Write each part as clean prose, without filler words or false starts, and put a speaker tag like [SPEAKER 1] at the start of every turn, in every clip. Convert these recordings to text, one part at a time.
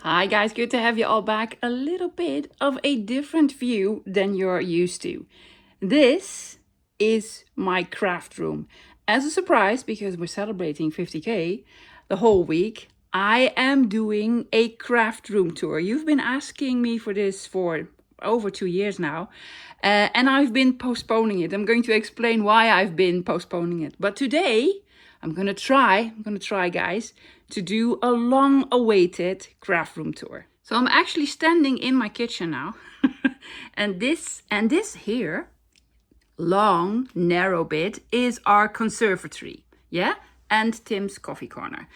[SPEAKER 1] Hi guys, good to have you all back. A little bit of a different view than you're used to. This is my craft room. As a surprise, because we're celebrating 50K the whole week, I am doing a craft room tour. You've been asking me for this for over 2 years now, and I've been postponing it. I'm going to explain why I've been postponing it. But today, I'm gonna try, guys, to do a long-awaited craft room tour. So I'm actually standing in my kitchen now, and this here, long, narrow bit is our conservatory, yeah, and Tim's coffee corner.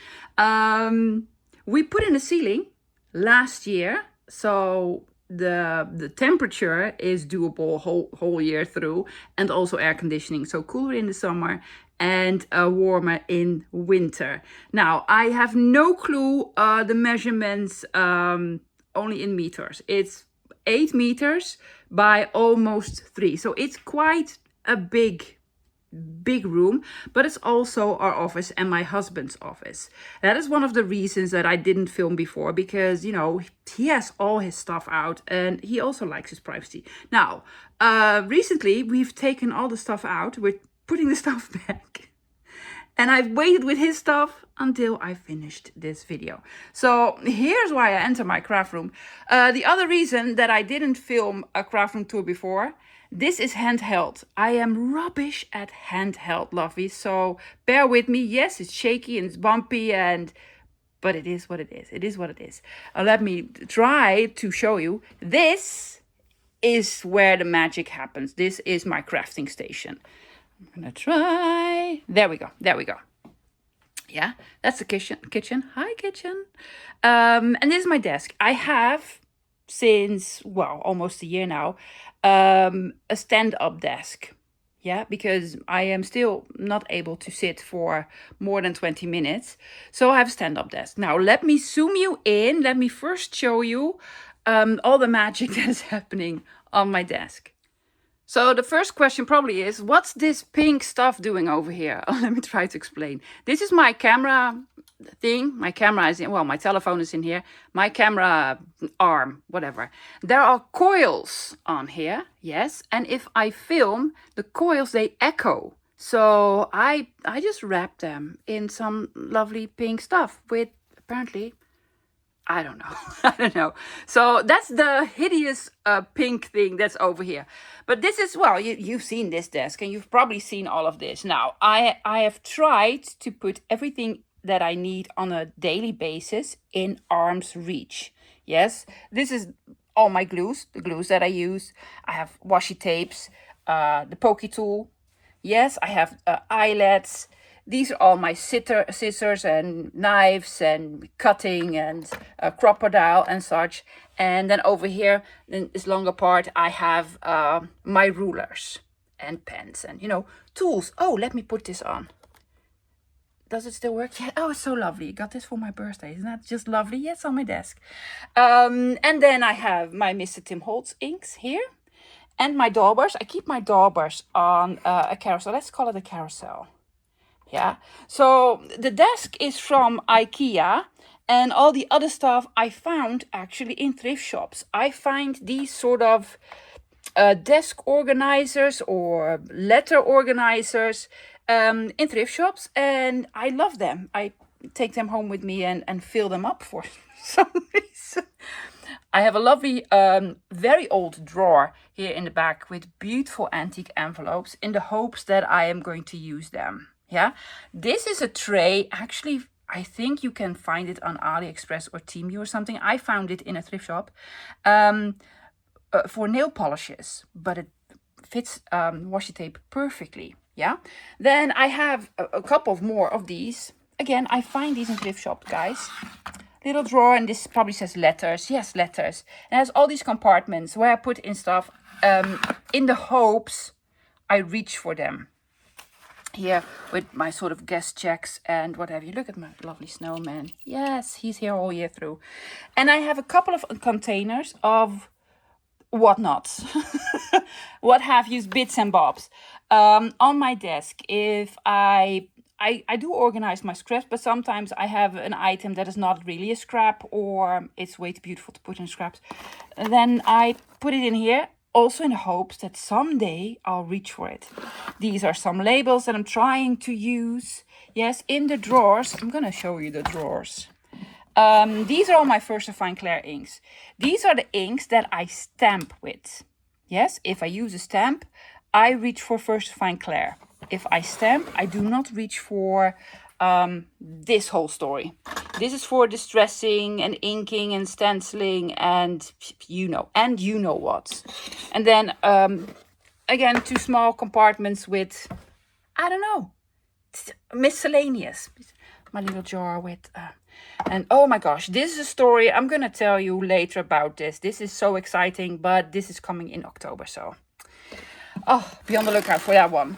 [SPEAKER 1] We put in a ceiling last year, so the temperature is doable whole year through, and also air conditioning, so cooler in the summer and warmer in winter. Now I have no clue the measurements, only in meters. It's 8 meters by almost 3, so it's quite a big room, but it's also our office and my husband's office. That is one of the reasons that I didn't film before, because you know, he has all his stuff out and he also likes his privacy. Now recently we've taken all the stuff out, we're putting the stuff back, and I've waited with his stuff until I finished this video. So here's why I enter my craft room. The other reason that I didn't film a craft room tour before, this is handheld. I am rubbish at handheld, lovey, so bear with me. Yes, it's shaky and it's bumpy, but it is what it is. It is what it is. Let me try to show you. This is where the magic happens. This is my crafting station. I'm gonna try. There we go. There we go. Yeah, that's the kitchen. Hi, kitchen. And this is my desk. I have, since, well, almost a year now, a stand-up desk. Yeah, because I am still not able to sit for more than 20 minutes. So I have a stand-up desk. Now, let me zoom you in. Let me first show you all the magic that is happening on my desk. So the first question probably is, what's this pink stuff doing over here? Let me try to explain. This is my camera thing. My camera is in, well, my telephone is in here. My camera arm, whatever. There are coils on here, yes. And if I film, the coils, they echo. So I just wrap them in some lovely pink stuff with, apparently, I don't know. I don't know. So that's the hideous pink thing that's over here. But this is, well, you've seen this desk and you've probably seen all of this. Now, I have tried to put everything that I need on a daily basis in arm's reach. Yes, this is all my glues, the glues that I use. I have washi tapes, the pokey tool. Yes, I have eyelets. These are all my scissors and knives and cutting and crocodile and such. And then over here, in this longer part, I have my rulers and pens and, you know, tools. Oh, let me put this on. Does it still work? Yeah. Oh, it's so lovely. Got this for my birthday. Isn't that just lovely? Yes, on my desk. And then I have my Mr. Tim Holtz inks here. And my daubers. I keep my daubers on a carousel. Let's call it a carousel. Yeah, so the desk is from IKEA, and all the other stuff I found actually in thrift shops. I find these sort of desk organizers or letter organizers in thrift shops, and I love them. I take them home with me and fill them up for some reason. I have a lovely, very old drawer here in the back with beautiful antique envelopes in the hopes that I am going to use them. Yeah, this is a tray. Actually, I think you can find it on AliExpress or Temu or something. I found it in a thrift shop for nail polishes, but it fits washi tape perfectly. Yeah, then I have a couple more of these. Again, I find these in thrift shops, guys. Little drawer, and this probably says letters. Yes, letters. And it has all these compartments where I put in stuff in the hopes I reach for them. Here with my sort of guest checks and what have you. Look at my lovely snowman. Yes, he's here all year through. And I have a couple of containers of whatnots, what have you, bits and bobs on my desk. If I I do organize my scraps, but sometimes I have an item that is not really a scrap, or it's way too beautiful to put in scraps. And then I put it in here, also in hopes that someday I'll reach for it. These are some labels that I'm trying to use. Yes, in the drawers. I'm gonna show you the drawers. These are all my First to Fine Clair inks. These are the inks that I stamp with. Yes, if I use a stamp, I reach for First to Fine Clair. If I stamp, I do not reach for this whole story. This is for distressing and inking and stenciling and you know what. And then again, 2 small compartments with, I don't know, miscellaneous. My little jar with, and oh my gosh, this is a story I'm gonna tell you later about this. This is so exciting, but this is coming in October, so be on the lookout for that one.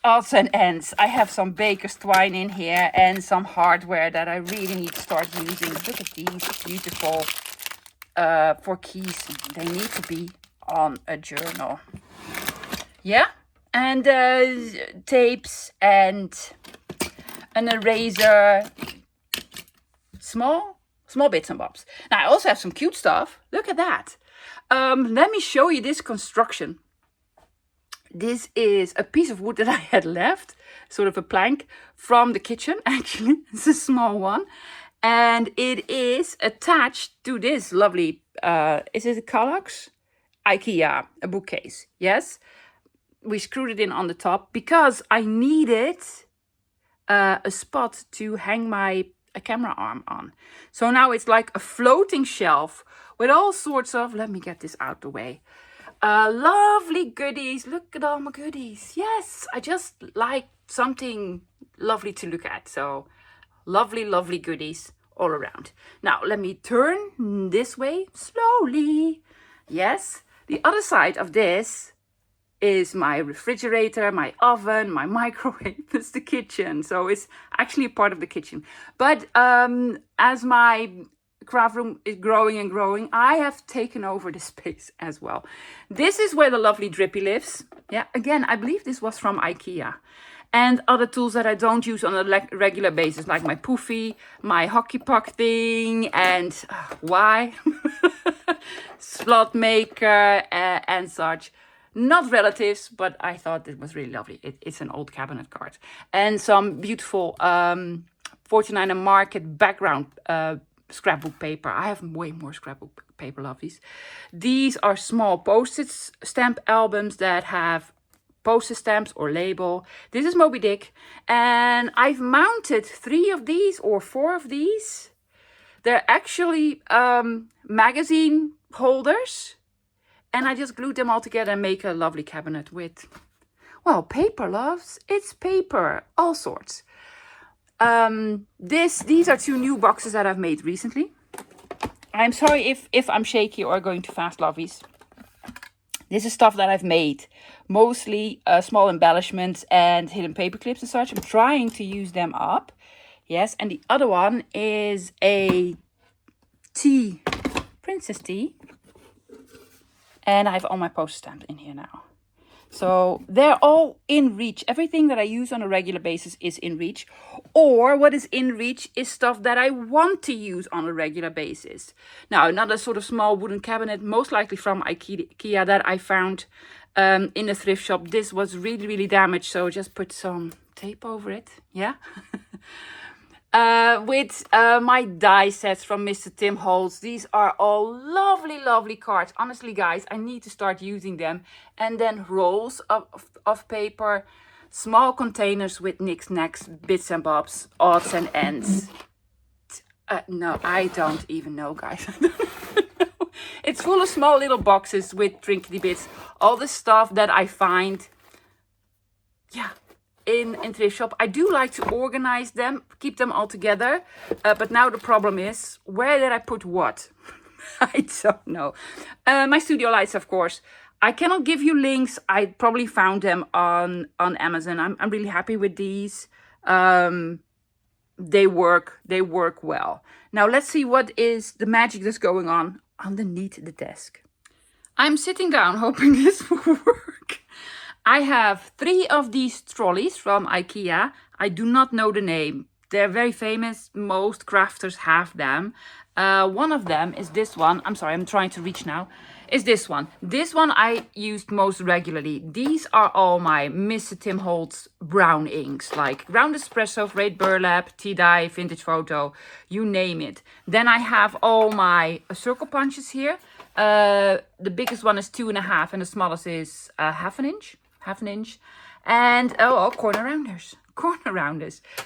[SPEAKER 1] Odds and ends. I have some baker's twine in here and some hardware that I really need to start using. Look at these, beautiful. For keys, they need to be on a journal. Yeah, and tapes and an eraser. Small bits and bobs. Now I also have some cute stuff. Look at that. Let me show you this construction. This is a piece of wood that I had left, sort of a plank from the kitchen, actually. It's a small one. And it is attached to this lovely, is it a Kallax? IKEA, a bookcase, yes. We screwed it in on the top because I needed a spot to hang my camera arm on. So now it's like a floating shelf with all sorts of, let me get this out the way. Lovely goodies. Look at all my goodies. Yes, I just like something lovely to look at. So lovely, lovely goodies all around. Now let me turn this way slowly. Yes, the other side of this is my refrigerator, my oven, my microwave. It's the kitchen. So it's actually a part of the kitchen. But as my craft room is growing and growing, I have taken over the space as well. This is where the lovely Drippy lives. Yeah, again, I believe this was from IKEA. And other tools that I don't use on a regular basis, like my poofy, my hockey puck thing, and why? Slot maker and such. Not relatives, but I thought it was really lovely. It's an old cabinet card. And some beautiful 49er Market background scrapbook paper. I have way more scrapbook paper, lovelies. These are small postage stamp albums that have postage stamps or label. This is Moby Dick. And I've mounted 3 of these or 4 of these. They're actually magazine holders. And I just glued them all together and make a lovely cabinet with, well, paper, loves. It's paper, all sorts. These are 2 new boxes that I've made recently. I'm sorry if I'm shaky or going too fast, lovies. This is stuff that I've made. Mostly small embellishments and hidden paper clips and such. I'm trying to use them up. Yes, and the other one is a tea, princess tea. And I have all my poster stamps in here now. So they're all in reach. Everything that I use on a regular basis is in reach. Or what is in reach is stuff that I want to use on a regular basis. Now, another sort of small wooden cabinet, most likely from IKEA, that I found in a thrift shop. This was really, really damaged. So just put some tape over it. Yeah. With my die sets from Mr. Tim Holtz. These are all lovely, lovely cards. Honestly, guys, I need to start using them. And then rolls of paper, small containers with knickknacks, bits and bobs, odds and ends. No, I don't even know, guys. It's full of small little boxes with trinkety bits. All the stuff that I find. Yeah. In thrift shop. I do like to organize them, keep them all together. But now the problem is, where did I put what? I don't know. My studio lights, of course. I cannot give you links. I probably found them on Amazon. I'm really happy with these. They work well. Now let's see what is the magic that's going on underneath the desk. I'm sitting down hoping this will work. I have 3 of these trolleys from IKEA. I do not know the name. They're very famous. Most crafters have them. One of them is this one. I'm sorry, I'm trying to reach now. Is this one. This one I used most regularly. These are all my Mr. Tim Holtz brown inks, like Ground Espresso, Red Burlap, Tea Dye, Vintage Photo, you name it. Then I have all my circle punches here. The biggest one is 2.5 and the smallest is half an inch. And corner rounders,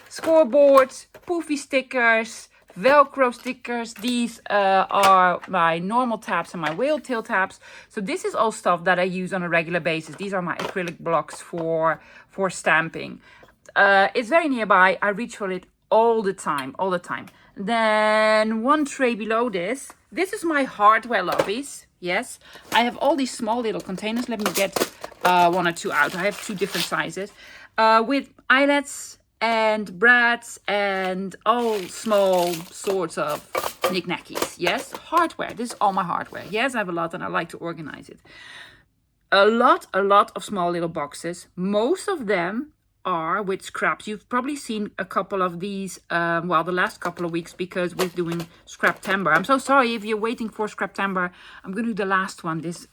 [SPEAKER 1] scoreboards, poofy stickers, Velcro stickers. These are my normal tabs and my whale tail tabs. So this is all stuff that I use on a regular basis. These are my acrylic blocks for stamping. It's very nearby. I reach for it all the time. Then one tray below this. This is my hardware lobbies. Yes, I have all these small little containers. Let me get 1 or 2 out. I have 2 different sizes with eyelets and brads and all small sorts of knickknackies. Yes, hardware. This is all my hardware. Yes, I have a lot and I like to organize it. A lot of small little boxes. Most of them are with scraps. You've probably seen a couple of these, the last couple of weeks, because we're doing Scraptember. I'm so sorry if you're waiting for Scraptember. I'm going to do the last one this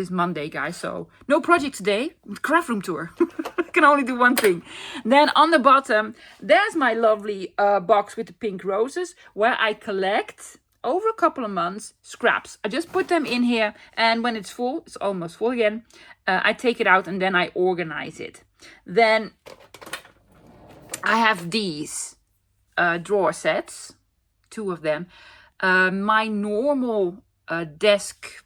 [SPEAKER 1] Monday, guys. So no project today, craft room tour. I can only do one thing. Then on the bottom, there's my lovely box with the pink roses, where I collect over a couple of months scraps. I just put them in here, and when it's full, it's almost full again, I take it out and then I organize it. Then I have these drawer sets, 2 of them. My normal desk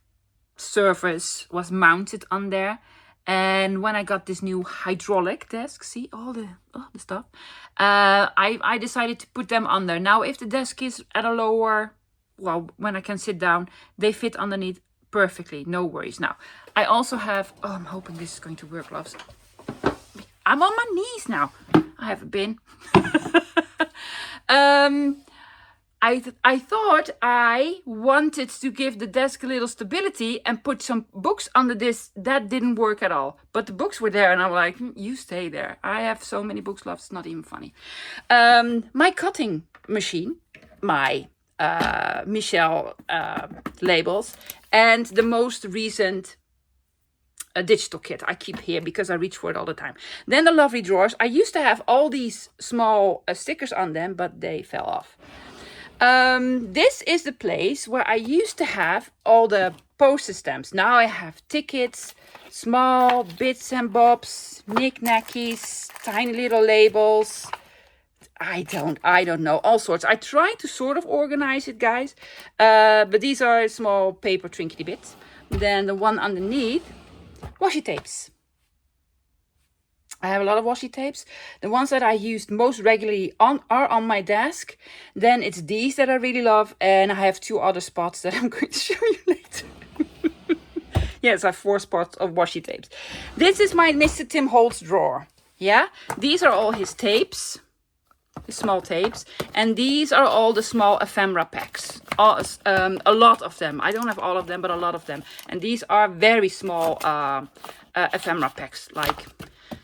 [SPEAKER 1] surface was mounted on there, and when I got this new hydraulic desk, see all the stuff, I decided to put them on there. Now if the desk is at a lower, when I can sit down, they fit underneath perfectly, no worries. Now I also have, I'm hoping this is going to work, loves. I'm on my knees now. I have a bin. I thought I wanted to give the desk a little stability and put some books under this. That didn't work at all. But the books were there and I'm like, you stay there. I have so many books, love, it's not even funny. My cutting machine, my Michelle labels, and the most recent a digital kit I keep here because I reach for it all the time. Then the lovely drawers. I used to have all these small stickers on them, but they fell off. This is the place where I used to have all the postage stamps. Now I have tickets, small bits and bobs, knickknackies, tiny little labels. I don't know, all sorts. I try to sort of organize it, guys. But these are small paper trinkety bits. Then the one underneath, washi tapes. I have a lot of washi tapes. The ones that I used most regularly are on my desk. Then it's these that I really love. And I have 2 other spots that I'm going to show you later. Yes, I have 4 spots of washi tapes. This is my Mr. Tim Holtz drawer. Yeah, these are all his tapes. Small tapes, and these are all the small ephemera packs, a lot of them. I don't have all of them, but a lot of them, and these are very small ephemera packs, like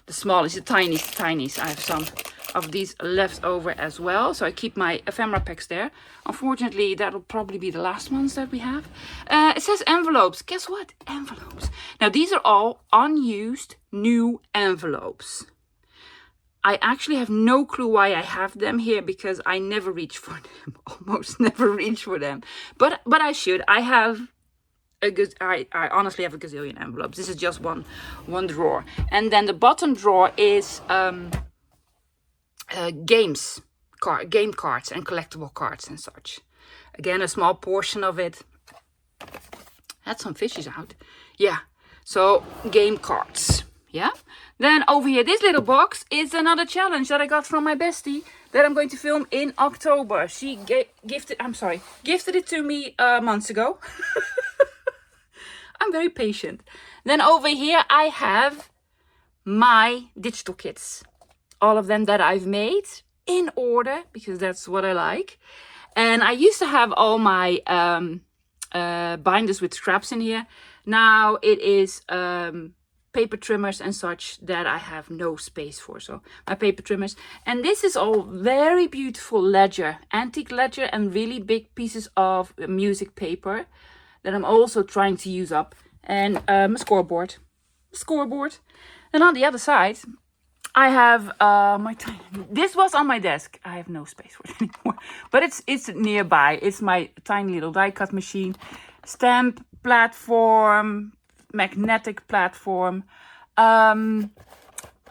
[SPEAKER 1] the smallest, the tiniest. I have some of these left over as well, so I keep my ephemera packs there. Unfortunately, that'll probably be the last ones that we have. It says envelopes. Guess what? Envelopes. Now these are all unused new envelopes. I actually have no clue why I have them here, because I never reach for them, almost never reach for them. But I should. I have I honestly have a gazillion envelopes. This is just one drawer. And then the bottom drawer is game cards and collectible cards and such. Again, a small portion of it. Had some fishes out. Yeah. So game cards. Yeah. Then over here, this little box is another challenge that I got from my bestie that I'm going to film in October. She gifted it to me months ago. I'm very patient. Then over here, I have my digital kits. All of them that I've made in order, because that's what I like. And I used to have all my binders with scraps in here. Now it is paper trimmers and such that I have no space for. So my paper trimmers. And this is all very beautiful ledger, antique ledger, and really big pieces of music paper that I'm also trying to use up. And a scoreboard. And on the other side, I have this was on my desk. I have no space for it anymore. But it's nearby. It's my tiny little die cut machine. Stamp platform, magnetic platform.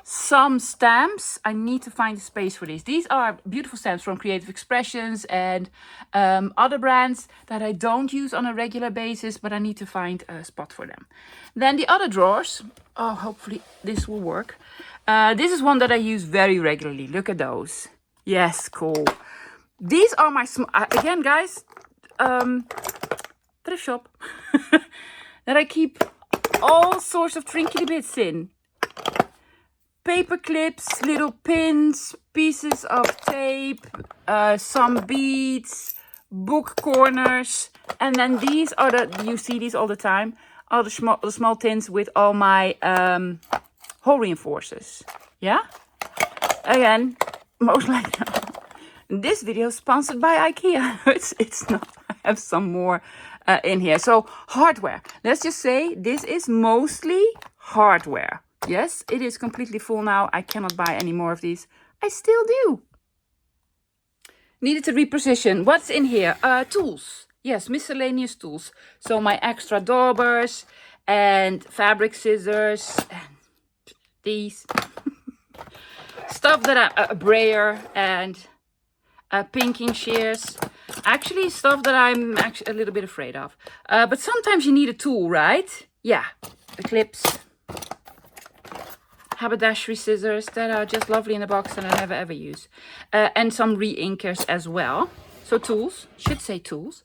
[SPEAKER 1] Some stamps. I need to find a space for these. These are beautiful stamps from Creative Expressions and other brands that I don't use on a regular basis, but I need to find a spot for them. Then the other drawers. Oh, hopefully this will work. This is one that I use very regularly. Look at those. Yes, cool. These are my again, guys, thrift shop that I keep all sorts of trinkety bits in. Paper clips, little pins, pieces of tape, some beads, book corners, and then these are you see these all the time, all the small tins with all my hole reinforcers. Yeah? Again, most likely. This video is sponsored by IKEA. It's not. I have some more in here. So hardware. Let's just say this is mostly hardware. Yes, it is completely full now. I cannot buy any more of these. I still do. Needed to reposition. What's in here? Tools. Yes, miscellaneous tools. So my extra daubers and fabric scissors and these. Stuff that a brayer and pinking shears. Actually, stuff that I'm actually a little bit afraid of. But sometimes you need a tool, right? Yeah, the clips. Haberdashery scissors that are just lovely in the box and I never ever use. And some re-inkers as well. So tools, should say tools.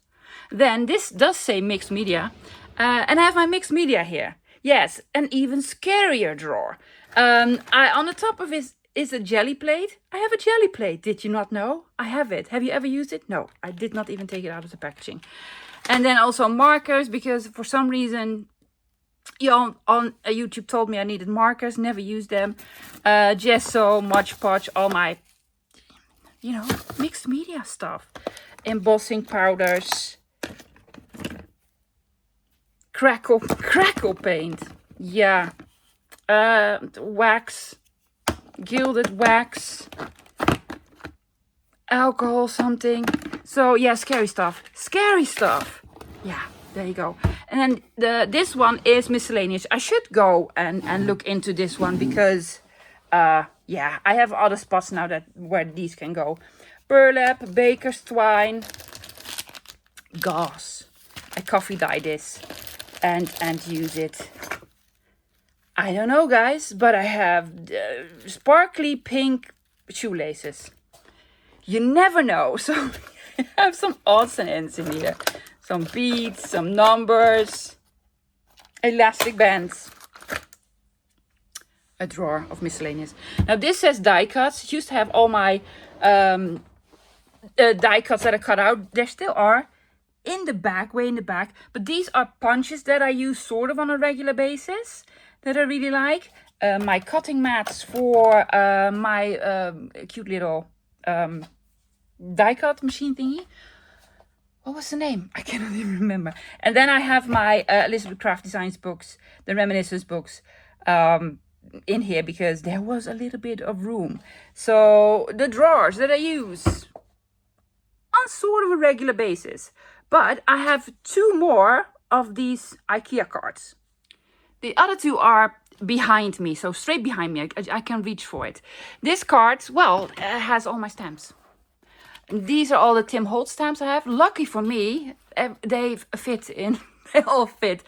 [SPEAKER 1] Then this does say mixed media. And I have my mixed media here. Yes, an even scarier drawer. On the top of it is a jelly plate. I have a jelly plate. Did you not know? I have it. Have you ever used it? No, I did not even take it out of the packaging. And then also markers, because for some reason, on YouTube told me I needed markers. Never used them. Gesso, Mod Podge, all my, mixed media stuff. Embossing powders. Crackle paint. Yeah. Wax. Gilded wax. Alcohol something. So yeah, scary stuff. Yeah, there you go. And then this one is miscellaneous. I should go and look into this one because yeah, I have other spots now where these can go. Burlap, baker's twine, gauze. I coffee dye this and use it. I don't know, guys, but I have sparkly pink shoelaces. You never know. So I have some odds and ends in here. Some beads, some numbers, elastic bands. A drawer of miscellaneous. Now this says die cuts. I used to have all my die cuts that I cut out. There still are in the back, way in the back. But these are punches that I use sort of on a regular basis that I really like. My cutting mats for my cute little die cut machine thingy. What was the name? I cannot even remember. And then I have my Elizabeth Craft Designs books, the reminiscence books, in here because there was a little bit of room. So the drawers that I use on sort of a regular basis. But I have two more of these IKEA cards. The other two are behind me, so straight behind me. I can reach for it. This card, well, has all my stamps. These are all the Tim Holtz stamps I have. Lucky for me, they fit in. They all fit.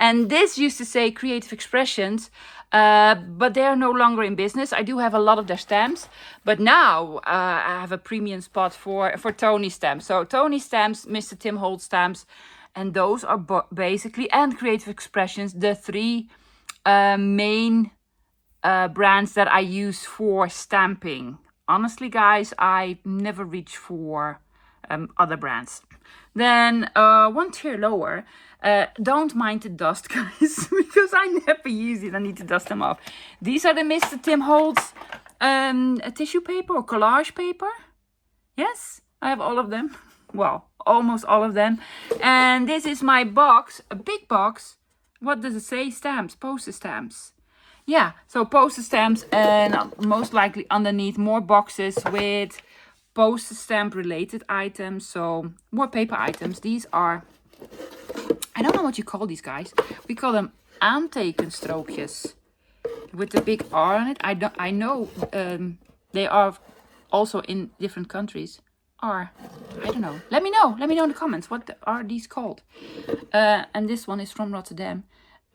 [SPEAKER 1] And this used to say Creative Expressions, but they are no longer in business. I do have a lot of their stamps, but now I have a premium spot for Tony stamps. So Tony stamps, Mr. Tim Holtz stamps, and those are basically, and Creative Expressions, the three main brands that I use for stamping. Honestly, guys, I never reach for other brands. Then one tier lower, don't mind the dust, guys, because I never use it. I need to dust them off. These are the Mr. Tim Holtz tissue paper or collage paper. Yes, I have all of them. Well, almost all of them. And this is my box, a big box. What does it say? Stamps, postage stamps. Yeah, so postage stamps, and most likely underneath more boxes with postage stamp related items. So more paper items. These are, I don't know what you call these guys. We call them aantekenstrookjes with the big R on it. I know they are also in different countries. I don't know. Let me know in the comments, what are these called? And this one is from Rotterdam,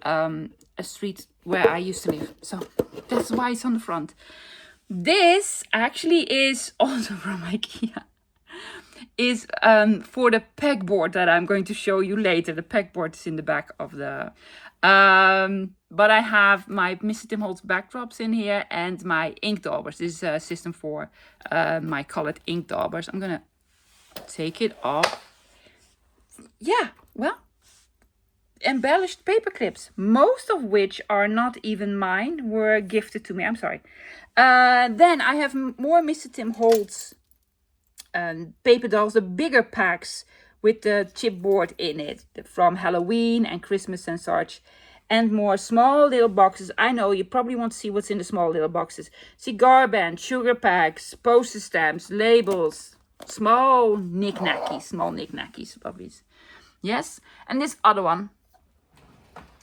[SPEAKER 1] a street where I used to live, so that's why it's on the front. This actually is also from IKEA, is for the pegboard that I'm going to show you later. The pegboard is in the back of the but I have my Mr. Tim Holtz backdrops in here and my ink daubers. This is a system for my colored ink daubers. I'm gonna take it off. Yeah, well, embellished paper clips, most of which are not even mine, were gifted to me. I'm sorry. Then I have more Mr. Tim Holtz paper dolls, the bigger packs with the chipboard in it from Halloween and Christmas and such. And more small little boxes. I know you probably want to see what's in the small little boxes. Cigar bands, sugar packs, postage stamps, labels, small knick-knackies of these. Yes, and this other one,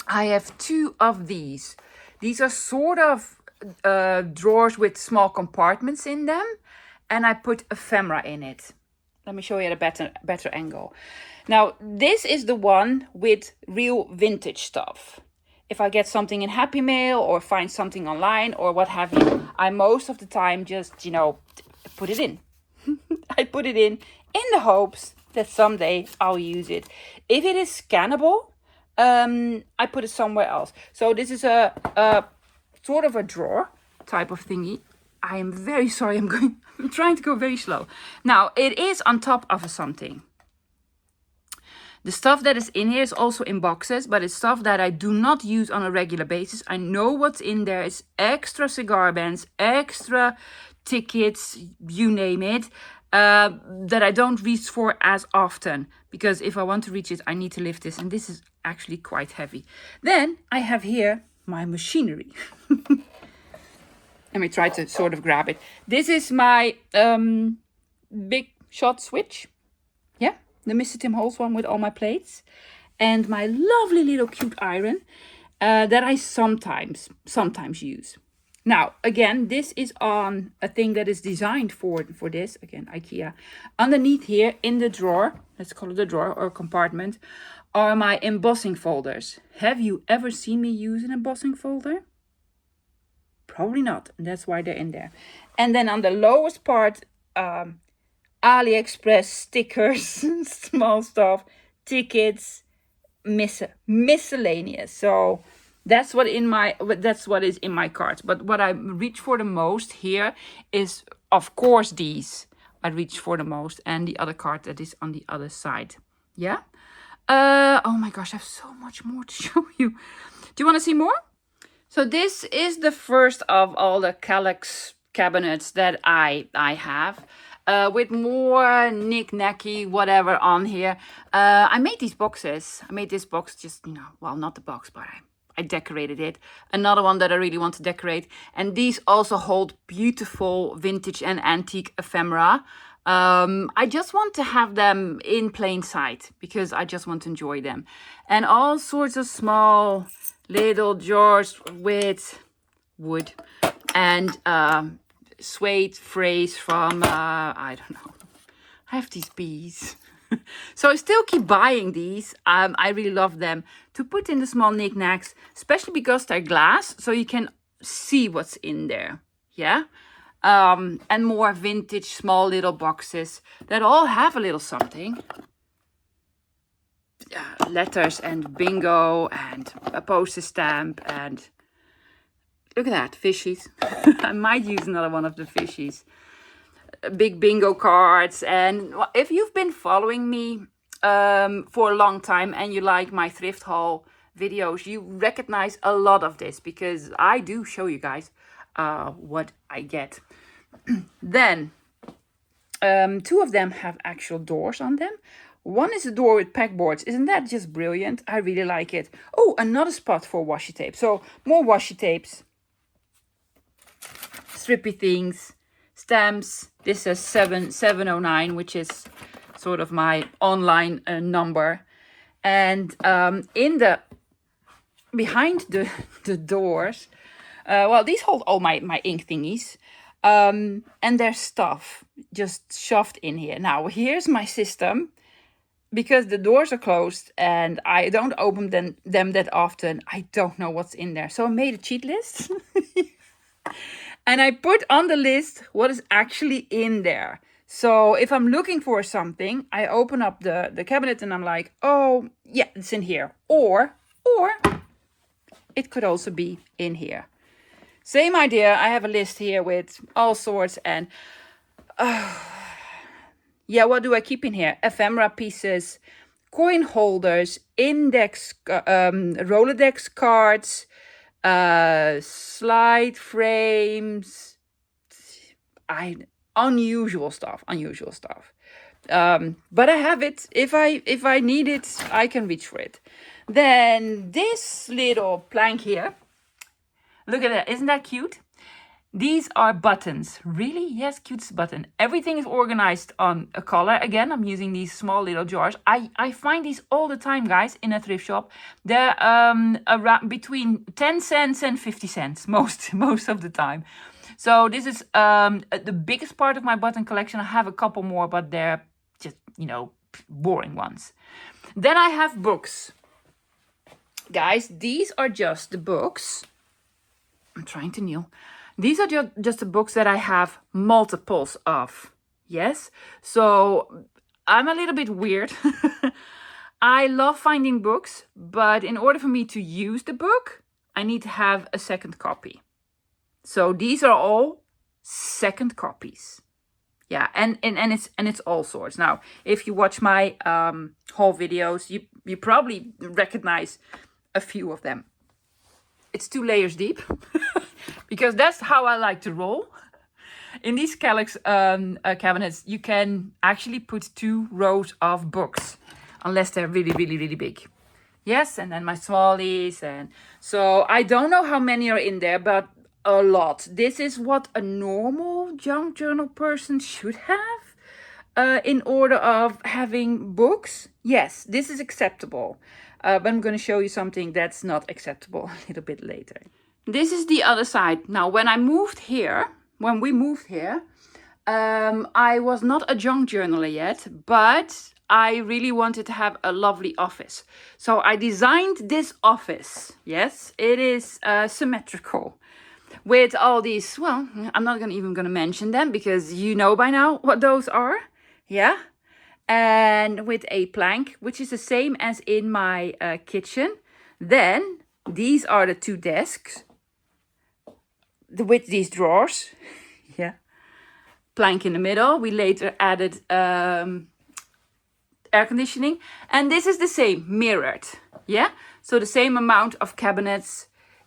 [SPEAKER 1] I have two of these. These are sort of drawers with small compartments in them, and I put ephemera in it. Let me show you at a better angle. Now, this is the one with real vintage stuff. If I get something in Happy Mail or find something online or what have you, I most of the time just, you know, put it in. I put it in the hopes that someday I'll use it. If it is scannable, I put it somewhere else. So this is a sort of a drawer type of thingy. I am very sorry, I'm trying to go very slow. Now, it is on top of something. The stuff that is in here is also in boxes, but it's stuff that I do not use on a regular basis. I know what's in there. It's extra cigar bands, extra tickets, you name it, that I don't reach for as often. Because if I want to reach it, I need to lift this. And this is actually quite heavy. Then I have here my machinery. Let me try to sort of grab it. This is my big shot switch. Yeah. The Mr. Tim Holtz one with all my plates. And my lovely little cute iron that I sometimes use. Now, again, this is on a thing that is designed for this. Again, IKEA. Underneath here in the drawer, let's call it a drawer or a compartment, are my embossing folders. Have you ever seen me use an embossing folder? Probably not. And that's why they're in there. And then on the lowest part, AliExpress stickers, small stuff, tickets, miscellaneous. So that's what is in my cart. But what I reach for the most here is, of course, these. I reach for the most, and the other cart that is on the other side. Yeah. Oh my gosh, I have so much more to show you. Do you want to see more? So this is the first of all the Kallax cabinets that I have. With more knick-knacky whatever on here. I made these boxes. I made this box just, you know, well, not the box, but I decorated it. Another one that I really want to decorate. And these also hold beautiful vintage and antique ephemera. I just want to have them in plain sight because I just want to enjoy them. And all sorts of small little jars with wood and suede phrase from, I don't know. I have these bees. So I still keep buying these. I really love them to put in the small knickknacks, especially because they're glass, so you can see what's in there. Yeah. And more vintage small little boxes that all have a little something. Letters and bingo and a postage stamp and look at that, fishies. I might use another one of the fishies. Big bingo cards. And if you've been following me for a long time and you like my thrift haul videos, you recognize a lot of this because I do show you guys what I get. Then two of them have actual doors on them. One is a door with pegboards. Isn't that just brilliant? I really like it. Oh, another spot for washi tape. So more washi tapes, strippy things, stamps. This is 709, which is sort of my online number. And in the behind the doors, well, these hold all my ink thingies. And there's stuff just shoved in here. Now, here's my system. Because the doors are closed and I don't open them that often, I don't know what's in there. So I made a cheat list. And I put on the list what is actually in there. So if I'm looking for something, I open up the cabinet and I'm like, oh, yeah, it's in here. Or it could also be in here. Same idea. I have a list here with all sorts and... yeah, what do I keep in here? Ephemera pieces, coin holders, index, Rolodex cards, slide frames, unusual stuff. But I have it. If I need it, I can reach for it. Then this little plank here. Look at that. Isn't that cute? These are buttons. Really? Yes, cutest button. Everything is organized on a color. Again, I'm using these small little jars. I find these all the time, guys, in a thrift shop. They're around between 10 cents and 50 cents most of the time. So this is the biggest part of my button collection. I have a couple more, but they're just, boring ones. Then I have books. Guys, these are just the books. I'm trying to kneel. These are just the books that I have multiples of. Yes? So I'm a little bit weird. I love finding books, but in order for me to use the book, I need to have a second copy. So these are all second copies. Yeah, and it's all sorts. Now, if you watch my haul videos, you probably recognize a few of them. It's 2 layers deep. Because that's how I like to roll. In these Kallax cabinets, you can actually put 2 rows of books, unless they're really, really, really big. Yes, and then my smallies. And so I don't know how many are in there, but a lot. This is what a normal junk journal person should have in order of having books. Yes, this is acceptable. But I'm going to show you something that's not acceptable a little bit later. This is the other side. Now, when we moved here, I was not a junk journaler yet, but I really wanted to have a lovely office. So I designed this office. Yes, it is symmetrical with all these, well, I'm not even going to mention them because you know by now what those are. Yeah. And with a plank, which is the same as in my kitchen. Then these are the 2 desks. With these drawers, yeah, plank in the middle. We later added air conditioning, and this is the same, mirrored, yeah. So the same amount of cabinets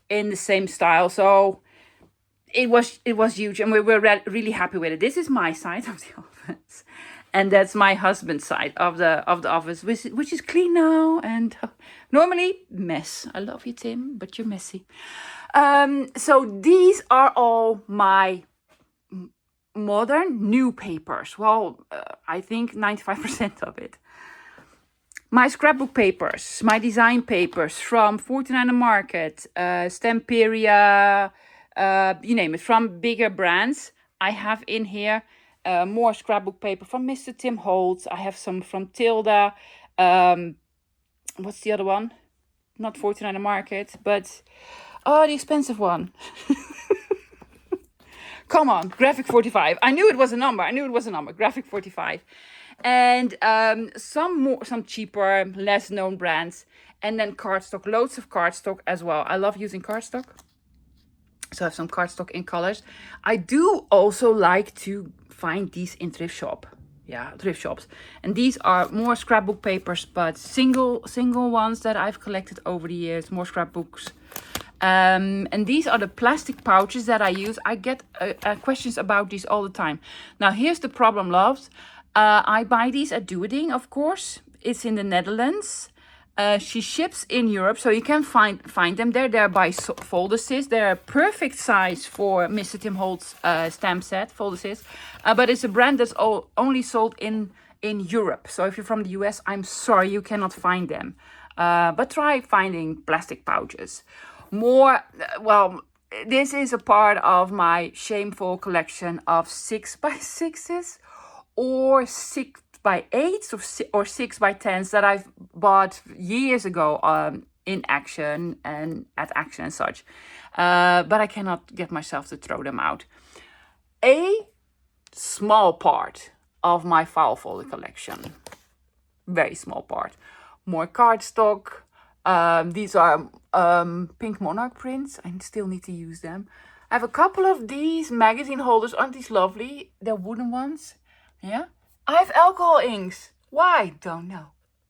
[SPEAKER 1] in the same style. So it was huge, and we were really happy with it. This is my side of the office, and that's my husband's side of the office, which is clean now and normally mess. I love you, Tim, but you're messy. So these are all my modern new papers. Well, I think 95% of it. My scrapbook papers, my design papers from 49 Market, Stamperia, you name it, from bigger brands. I have in here more scrapbook paper from Mr. Tim Holtz. I have some from Tilda. What's the other one? Not 49 Market, but... oh, the expensive one. Come on, Graphic 45. I knew it was a number. Graphic 45. And some cheaper, less known brands. And then cardstock, loads of cardstock as well. I love using cardstock. So I have some cardstock in colors. I do also like to find these in thrift shop. yeah, thrift shops. And these are more scrapbook papers, but single ones that I've collected over the years, more scrapbooks. And these are the plastic pouches that I use. I get questions about these all the time. Now, here's the problem, loves. I buy these at Doeding, of course. It's in the Netherlands. She ships in Europe, so you can find them there. They're by Foldersys. They're a perfect size for Mr. Tim Holt's stamp set, Foldersys. But it's a brand that's only sold in Europe. So if you're from the US, I'm sorry, you cannot find them. But try finding plastic pouches. More, well, this is a part of my shameful collection of 6x6s or 6x8s or 6x10s that I've bought years ago in Action and at Action and such. But I cannot get myself to throw them out. A small part of my file folder collection. Very small part. More cardstock. These are pink monarch prints. I still need to use them. I have a couple of these magazine holders. Aren't these lovely? They're wooden ones. Yeah. I have alcohol inks. Why? Don't know.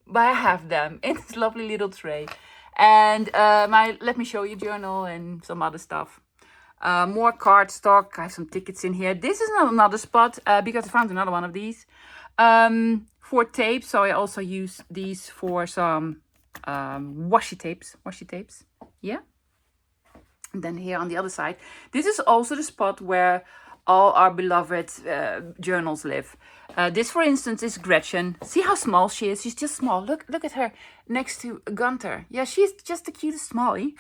[SPEAKER 1] But I have them in this lovely little tray. And my Let Me Show You journal and some other stuff. More cardstock. I have some tickets in here. This is another spot because I found another one of these. For tapes. So I also use these for some washi tapes. Yeah. And then here on the other side, this is also the spot where all our beloved journals live. This, for instance, is Gretchen. See how small she is? She's just small. Look at her next to Gunther. Yeah, she's just the cutest smallie.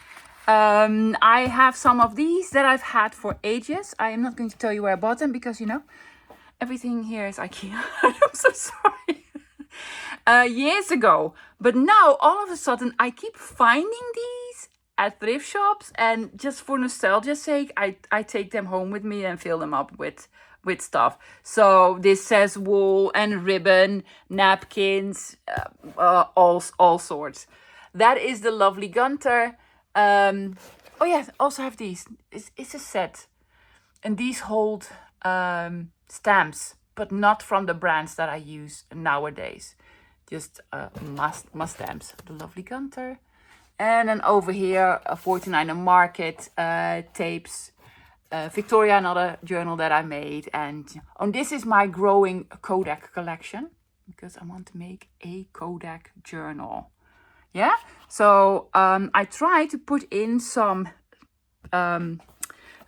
[SPEAKER 1] I have some of these that I've had for ages. I am not going to tell you where I bought them because, you know, everything here is IKEA. I'm so sorry. Years ago. But now, all of a sudden, I keep finding these at thrift shops. And just for nostalgia's sake, I take them home with me and fill them up with stuff. So this says wool and ribbon, napkins, all sorts. That is the lovely Gunther. Oh yeah, also have these. It's a set. And these hold stamps, but not from the brands that I use nowadays. Just must stamps. The lovely Gunther. And then over here, a 49er Market tapes. Victoria, another journal that I made. And this is my growing Kodak collection. Because I want to make a Kodak journal. Yeah? So I try to put in some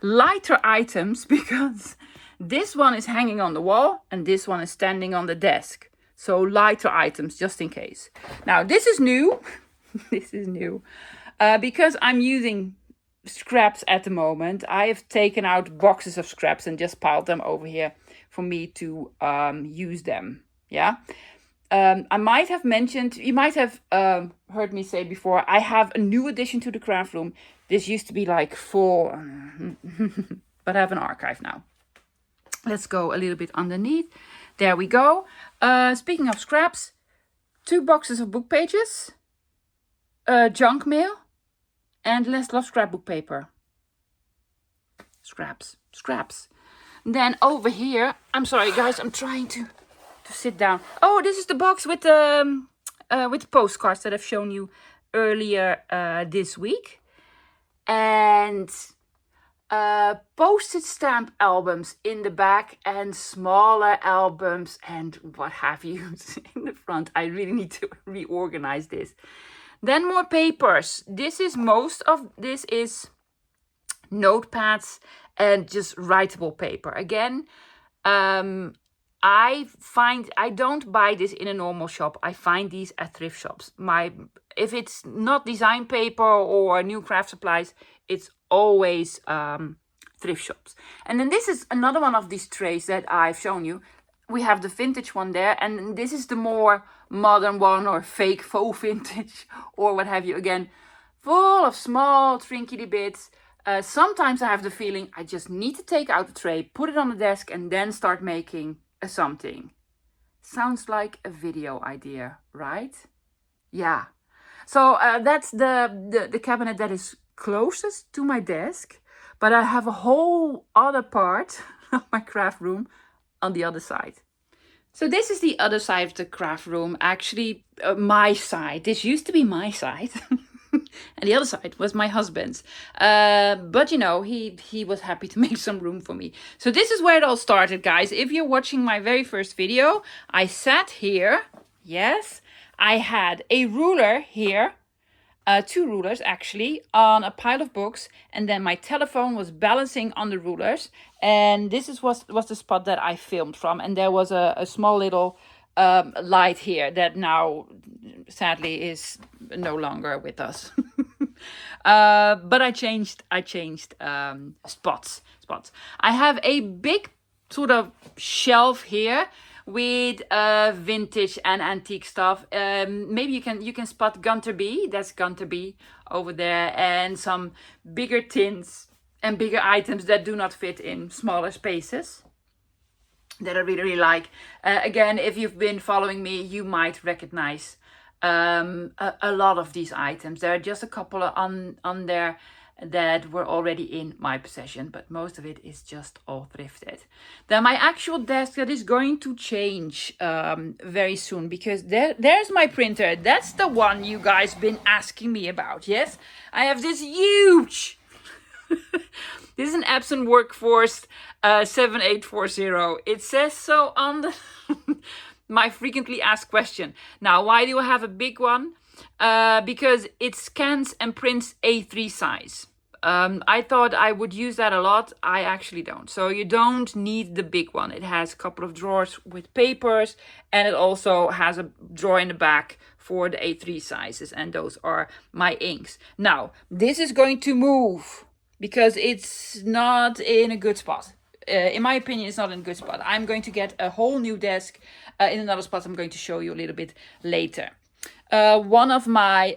[SPEAKER 1] lighter items. Because this one is hanging on the wall. And this one is standing on the desk. So lighter items, just in case. Now, this is new. This is new. Because I'm using scraps at the moment. I have taken out boxes of scraps and just piled them over here for me to use them. Yeah. I might have mentioned, you might have heard me say before, I have a new addition to the craft room. This used to be like full, but I have an archive now. Let's go a little bit underneath. There we go. Speaking of scraps, 2 boxes of book pages, junk mail, and less love scrapbook paper. Scraps. Then over here, I'm sorry guys, I'm trying to sit down. Oh, this is the box with the postcards that I've shown you earlier this week. And postage stamp albums in the back and smaller albums and what have you in the front. I really need to reorganize this. Then more papers. Most of this is notepads and just writable paper. Again, I don't buy this in a normal shop. I find these at thrift shops. If it's not design paper or new craft supplies, it's always thrift shops. And then this is another one of these trays that I've shown you. We have the vintage one there, and this is the more modern one or faux vintage or what have you. Again, full of small trinkety bits. Sometimes I have the feeling I just need to take out the tray, put it on the desk, and then start making something. Sounds like a video idea, right? Yeah. So that's the cabinet that is closest to my desk, but I have a whole other part of my craft room on the other side. So this is the other side of the craft room. Actually, my side. This used to be my side. And the other side was my husband's. But you know, he was happy to make some room for me. So this is where it all started, guys. If you're watching my very first video, I sat here. Yes, I had a ruler here. Two rulers actually on a pile of books, and then my telephone was balancing on the rulers, and was the spot that I filmed from, and there was a small little light here that now sadly is no longer with us. But I changed spots. I have a big sort of shelf here with vintage and antique stuff. Maybe you can spot Gunter B. That's Gunter B over there, and some bigger tins and bigger items that do not fit in smaller spaces that I really, really like. Again, if you've been following me, you might recognize a lot of these items. There are just a couple on there that were already in my possession, but most of it is just all thrifted. Then my actual desk, that is going to change very soon, because there's my printer. That's the one you guys been asking me about. Yes, I have this huge this is an Epson Workforce 7840. It says so on the my frequently asked question. Now, why do I have a big one? Because it scans and prints A3 size. I thought I would use that a lot. I actually don't. So you don't need the big one. It has a couple of drawers with papers, and it also has a drawer in the back for the A3 sizes, and those are my inks. Now, this is going to move because it's not in a good spot. In my opinion, it's not in a good spot. I'm going to get a whole new desk in another spot I'm going to show you a little bit later. One of my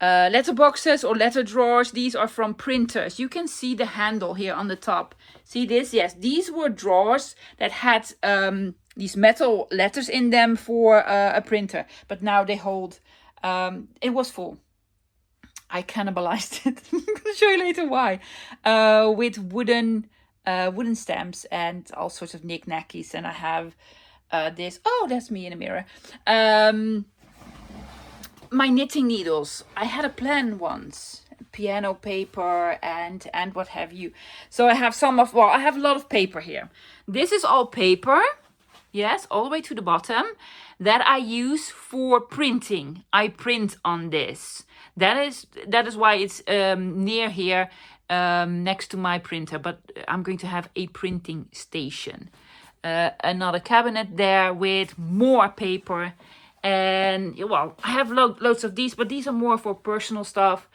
[SPEAKER 1] letter boxes or letter drawers, these are from printers. You can see the handle here on the top. See this? Yes, these were drawers that had these metal letters in them for a printer, but now they hold, it was full. I cannibalized it. I'm going to show you later why. With wooden stamps and all sorts of knick-knackies. And I have this. Oh, that's me in a mirror. My knitting needles. I had a plan once. Piano paper and what have you. So I have I have a lot of paper here. This is all paper. Yes, all the way to the bottom, that I use for printing. I print on this. That is why it's near here, next to my printer. But I'm going to have a printing station. Another cabinet there with more paper. And, well, I have loads of these, but these are more for personal stuff.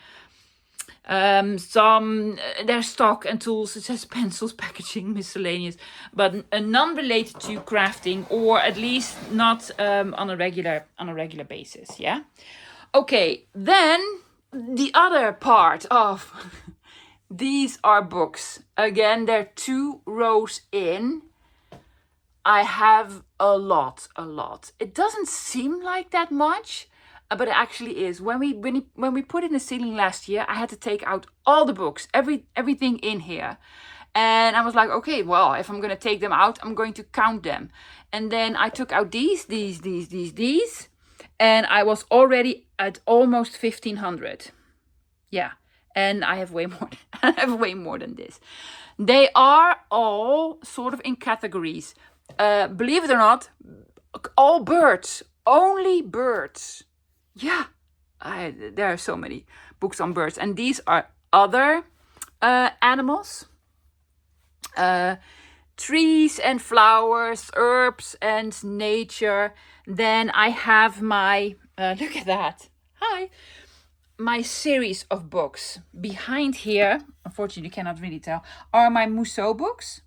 [SPEAKER 1] Some there's stock and tools. It says pencils, packaging, miscellaneous, but none related to crafting, or at least not on a regular basis. Yeah. Okay. Then the other part of these are books. Again, they're 2 rows in. I have a lot. It doesn't seem like that much. But it actually is. When we put in the ceiling last year, I had to take out all the books, everything in here. And I was like, okay, well, if I'm going to take them out, I'm going to count them. And then I took out these. And I was already at almost 1,500. Yeah. And I have way more than this. They are all sort of in categories. Believe it or not, all birds. Only birds. Yeah, there are so many books on birds. And these are other animals. Trees and flowers, herbs and nature. Then I have my, look at that. Hi. My series of books. Behind here, unfortunately you cannot really tell, are my Musso books.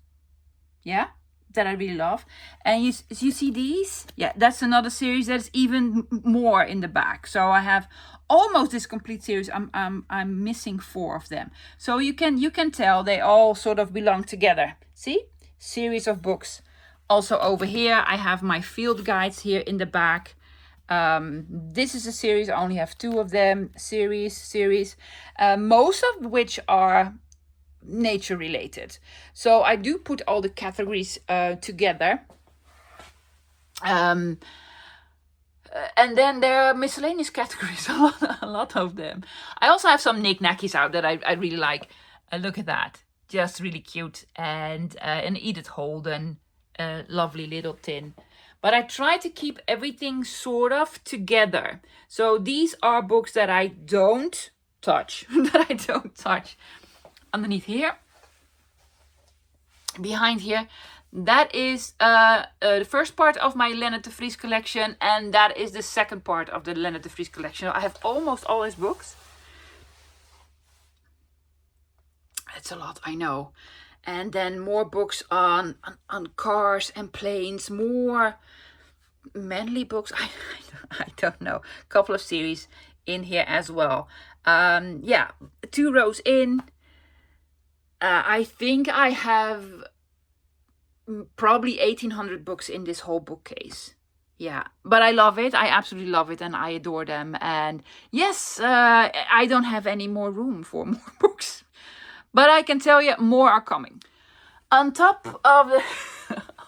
[SPEAKER 1] Yeah. That I really love. And you see these? Yeah, that's another series that's even more in the back. So I have almost this complete series. I'm missing 4 of them. So you can tell they all sort of belong together. See? Series of books. Also over here I have my field guides here in the back. This is a series. I only have 2 of them. Series. Most of which are nature related. So I do put all the categories together. Um, and then there are miscellaneous categories, a lot of them. I also have some knickknackies out that I really like. Look at that, just really cute. And an Edith Holden, lovely little tin. But I try to keep everything sort of together. So these are books that I don't touch, Underneath here, behind here, that is the first part of my Lennart de Vries collection, and that is the second part of the Lennart de Vries collection. I have almost all his books. It's a lot, I know. And then more books on cars and planes, more manly books. I don't know. A couple of series in here as well. Yeah, 2 rows in. I think I have probably 1,800 books in this whole bookcase. Yeah, but I love it. I absolutely love it, and I adore them. And yes, I don't have any more room for more books, but I can tell you more are coming. On top of the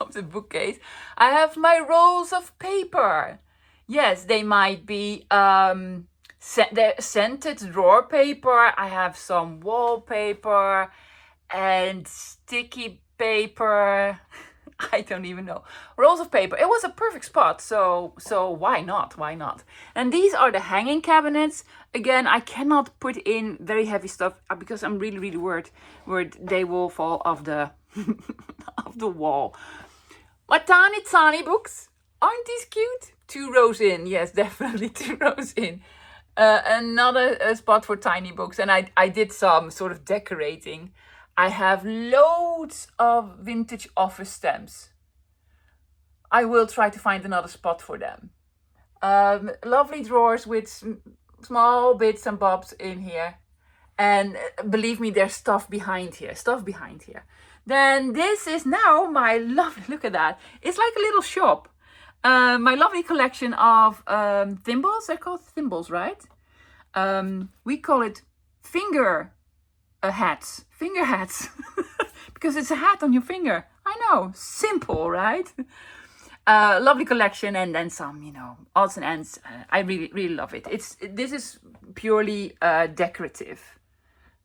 [SPEAKER 1] of the bookcase, I have my rolls of paper. Yes, they might be scented drawer paper. I have some wallpaper and sticky paper. I don't even know. Rolls of paper. It was a perfect spot, so why not? Why not? And these are the hanging cabinets. Again, I cannot put in very heavy stuff because I'm really worried they will fall off the off the wall. My tiny books. Aren't these cute? 2 rows in. Yes, definitely 2 rows in. Another spot for tiny books, and I did some sort of decorating. I have loads of vintage office stamps. I will try to find another spot for them. Lovely drawers with small bits and bobs in here. And believe me, there's stuff behind here. Then this is now my lovely, look at that. It's like a little shop. My lovely collection of thimbles. They're called thimbles, right? We call it finger hats. Finger hats. Because it's a hat on your finger. I know. Simple, right? Lovely collection, and then some, odds and ends. I really love it. This is purely decorative.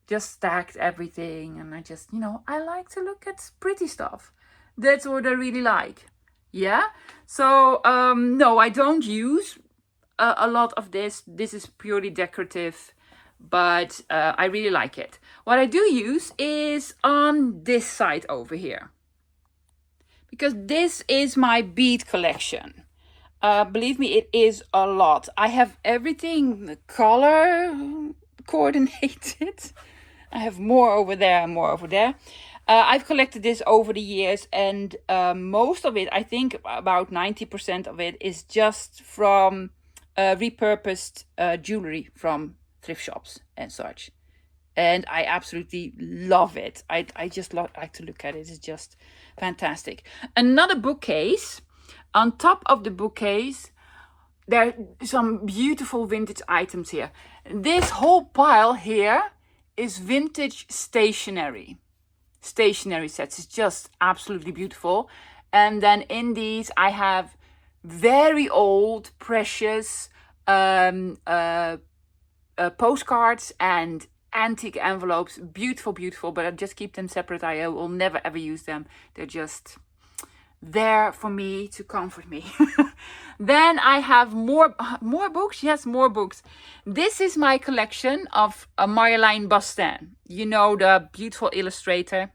[SPEAKER 1] Just stacked everything, and I just, I like to look at pretty stuff. That's what I really like. Yeah. So no, I don't use a lot of this. This is purely decorative, but I really like it. What I do use is on this side over here, because this is my bead collection. Believe me, it is a lot. I have everything color coordinated. I have more over there and more over there. I've collected this over the years, and most of it, I think about 90% of it, is just from repurposed jewelry from thrift shops and such. And I absolutely love it. I just like to look at it. It's just fantastic. Another bookcase. On top of the bookcase, there are some beautiful vintage items here. This whole pile here is vintage stationery sets. It's just absolutely beautiful. And then in these I have very old precious postcards and antique envelopes. Beautiful, but I just keep them separate. I will never ever use them. They're just there for me to comfort me. Then I have more books. Yes, more books. This is my collection of Marjolein Bastin. The beautiful illustrator.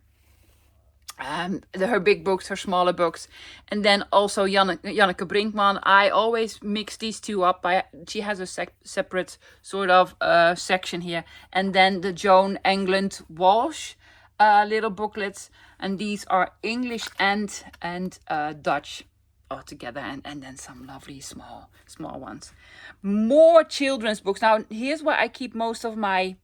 [SPEAKER 1] Her big books, her smaller books, and then also Janneke Brinkman. I always mix these two up. She has a separate sort of section here, and then the Joan England Walsh little booklets, and these are English and Dutch all together, and then some lovely small ones. More children's books. Now here's where I keep most of my,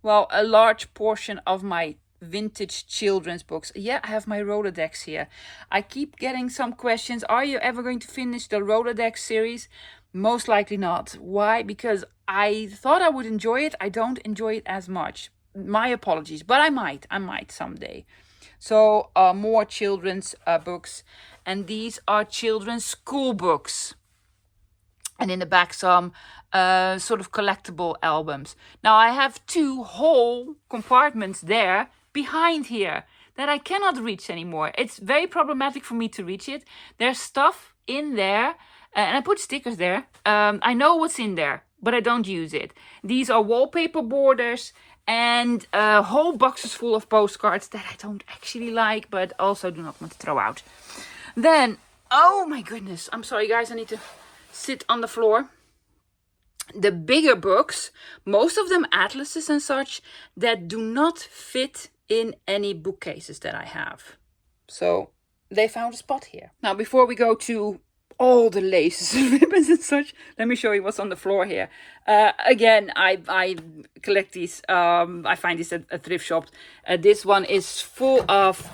[SPEAKER 1] a large portion of my vintage children's books. Yeah, I have my Rolodex here. I keep getting some questions. Are you ever going to finish the Rolodex series? Most likely not. Why? Because I thought I would enjoy it. I don't enjoy it as much. My apologies, but I might someday. So more children's books. and these are children's school books. And in the back, some sort of collectible albums. Now, I have 2 whole compartments there behind here that I cannot reach anymore. It's very problematic for me to reach it. There's stuff in there, and I put stickers there. I know what's in there, but I don't use it. These are wallpaper borders and whole boxes full of postcards that I don't actually like, but also do not want to throw out. Then, oh my goodness, I'm sorry guys, I need to sit on the floor. The bigger books, most of them atlases and such, that do not fit in any bookcases that I have. So they found a spot here. Now, before we go to all the laces and ribbons and such, let me show you what's on the floor here. Again, I collect these. I find these at thrift shops. This one is full of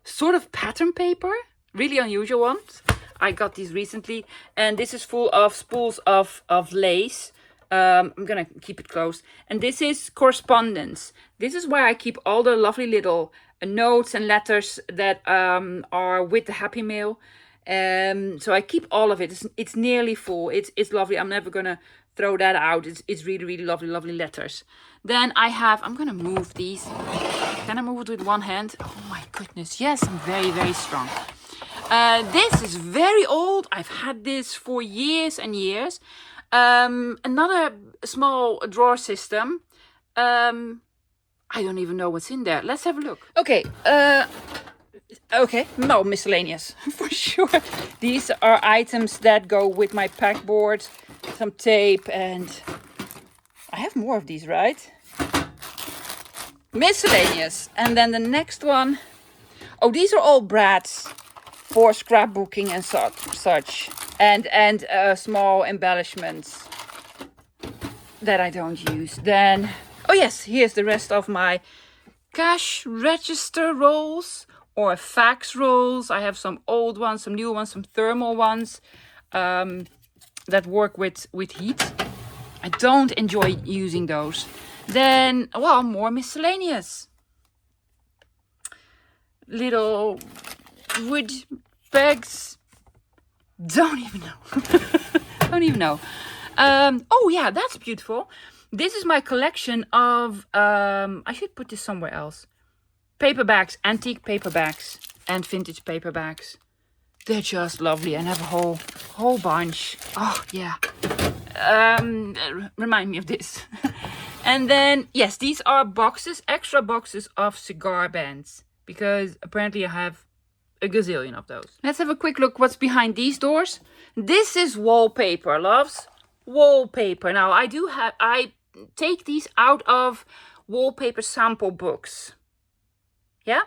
[SPEAKER 1] sort of pattern paper, really unusual ones. I got these recently, and this is full of spools of lace. I'm gonna keep it closed. And this is correspondence. This is where I keep all the lovely little notes and letters that are with the Happy Mail. So I keep all of it. It's nearly full. It's lovely. I'm never gonna throw that out. It's really, really lovely letters. Then I have, I'm gonna move these. Can I move it with one hand? Oh my goodness, yes, I'm very, very strong. This is very old. I've had this for years and years. Another small drawer system. I don't even know what's in there. Let's have a look. Okay. No, miscellaneous for sure. These are items that go with my pegboard. Some tape, and I have more of these, right? Miscellaneous. And then the next one. Oh, these are all brads for scrapbooking and such, and small embellishments that I don't use. Then, oh yes, here's the rest of my cash register rolls or fax rolls. I have some old ones, some new ones, some thermal ones that work with heat. I don't enjoy using those. Then, well, more miscellaneous. Little wood pegs. Don't even know. Oh yeah, that's beautiful. This is my collection of I should put this somewhere else. Paperbacks, antique paperbacks and vintage paperbacks. They're just lovely, and have a whole bunch. Oh yeah. Remind me of this. And then yes, these are boxes, extra boxes of cigar bands, because apparently I have a gazillion of those. Let's have a quick look what's behind these doors. This is wallpaper, loves. Wallpaper. Now I take these out of wallpaper sample books. Yeah.